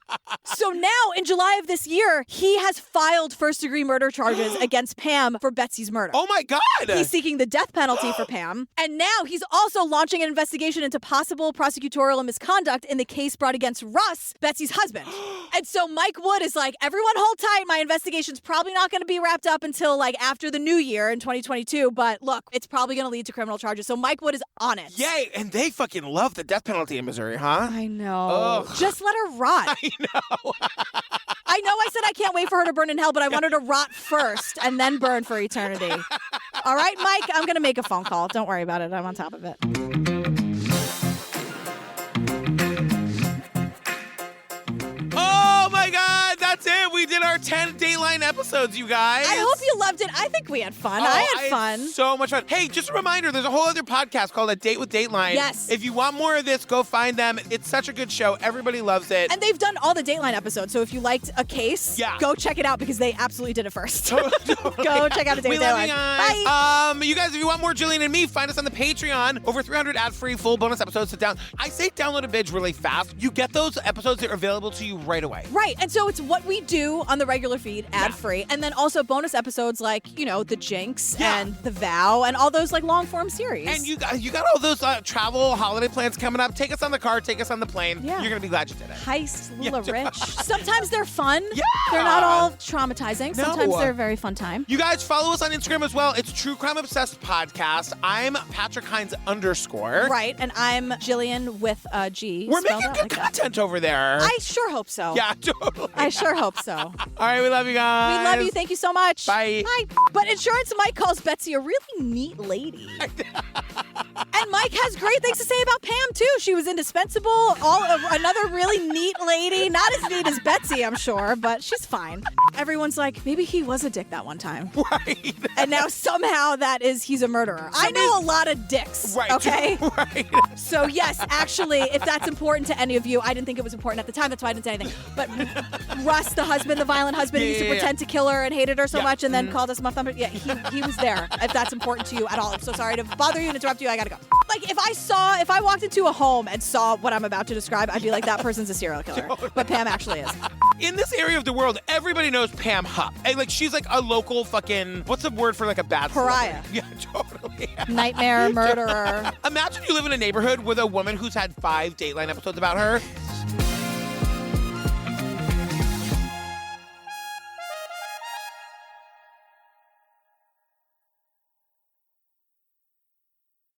S2: So now in July of this year, he has filed first-degree murder charges against Pam for Betsy's murder.
S1: Oh my God!
S2: He's seeking the death penalty for Pam. And now he's also launching an investigation into possible prosecutorial misconduct in the case brought against Russ, Betsy's husband. And so Mike Wood is like, everyone hold tight. My investigation's probably not going to be wrapped up until after the new year in 2022. But look, it's probably going to lead to criminal charges. So Mike Wood is on it.
S1: Yay! And they fucking love the death penalty in Missouri, huh?
S2: I know.
S1: Ugh.
S2: Just let her rot.
S1: I know.
S2: I know I said I can't wait for her to burn in hell, but I want her to rot first and then burn for eternity. All right, Mike, I'm going to make a phone call. Don't worry about it. I'm on top of it.
S1: Oh my God, that's it. We did our 10 Dateline episodes, you guys.
S2: I hope you loved it. I think we had fun. I had fun.
S1: So much fun. Hey, just a reminder, there's a whole other podcast called A Date with Dateline.
S2: Yes.
S1: If you want more of this, go find them. It's such a good show. Everybody loves it.
S2: And they've done all the Dateline episodes, so if you liked a case, go check it out because they absolutely did it first. Go check out A Date with Dateline.
S1: Bye. You guys, if you want more Jillian and me, find us on the Patreon. Over 300 ad-free full bonus episodes to down. I say download a binge really fast. You get those episodes that are available to you right away.
S2: Right. And so it's what we do on the regular feed, ad-free, and then also bonus episodes like, The Jinx and The Vow and all those long-form series.
S1: And you got all those travel holiday plans coming up. Take us on the car, take us on the plane.
S2: Yeah.
S1: You're going to be glad you did it.
S2: Heist, Lula Rich. Sometimes they're fun.
S1: Yeah.
S2: They're not all traumatizing.
S1: No.
S2: Sometimes they're a very fun time.
S1: You guys follow us on Instagram as well. It's True Crime Obsessed Podcast. I'm Patrick Hines _
S2: Right. And I'm Jillian with a G.
S1: We're making good content over there.
S2: I sure hope so.
S1: Yeah, totally.
S2: I sure hope so.
S1: All right, we love you guys.
S2: We love you. Thank you so much.
S1: Bye.
S2: Bye. But Insurance Mike calls Betsy a really neat lady. And And Mike has great things to say about Pam, too. She was indispensable. Another really neat lady. Not as neat as Betsy, I'm sure, but she's fine. Everyone's like, maybe he was a dick that one time.
S1: Right.
S2: And now somehow he's a murderer. I know a lot of dicks, okay?
S1: Right.
S2: So yes, actually, if that's important to any of you, I didn't think it was important at the time. That's why I didn't say anything. But Russ, the husband, the violent husband, used to pretend to kill her and hated her so much and then called us muff number. Yeah, he was there. If that's important to you at all. I'm so sorry to bother you and interrupt you. I gotta go. Like, if I walked into a home and saw what I'm about to describe, I'd be like, that person's a serial killer. But Pam actually is.
S1: In this area of the world, everybody knows Pam Hupp. And, like, she's like a local fucking, what's the word for like a bad
S2: pariah?
S1: Yeah, totally.
S2: Nightmare murderer.
S1: Imagine you live in a neighborhood with a woman who's had 5 Dateline episodes about her.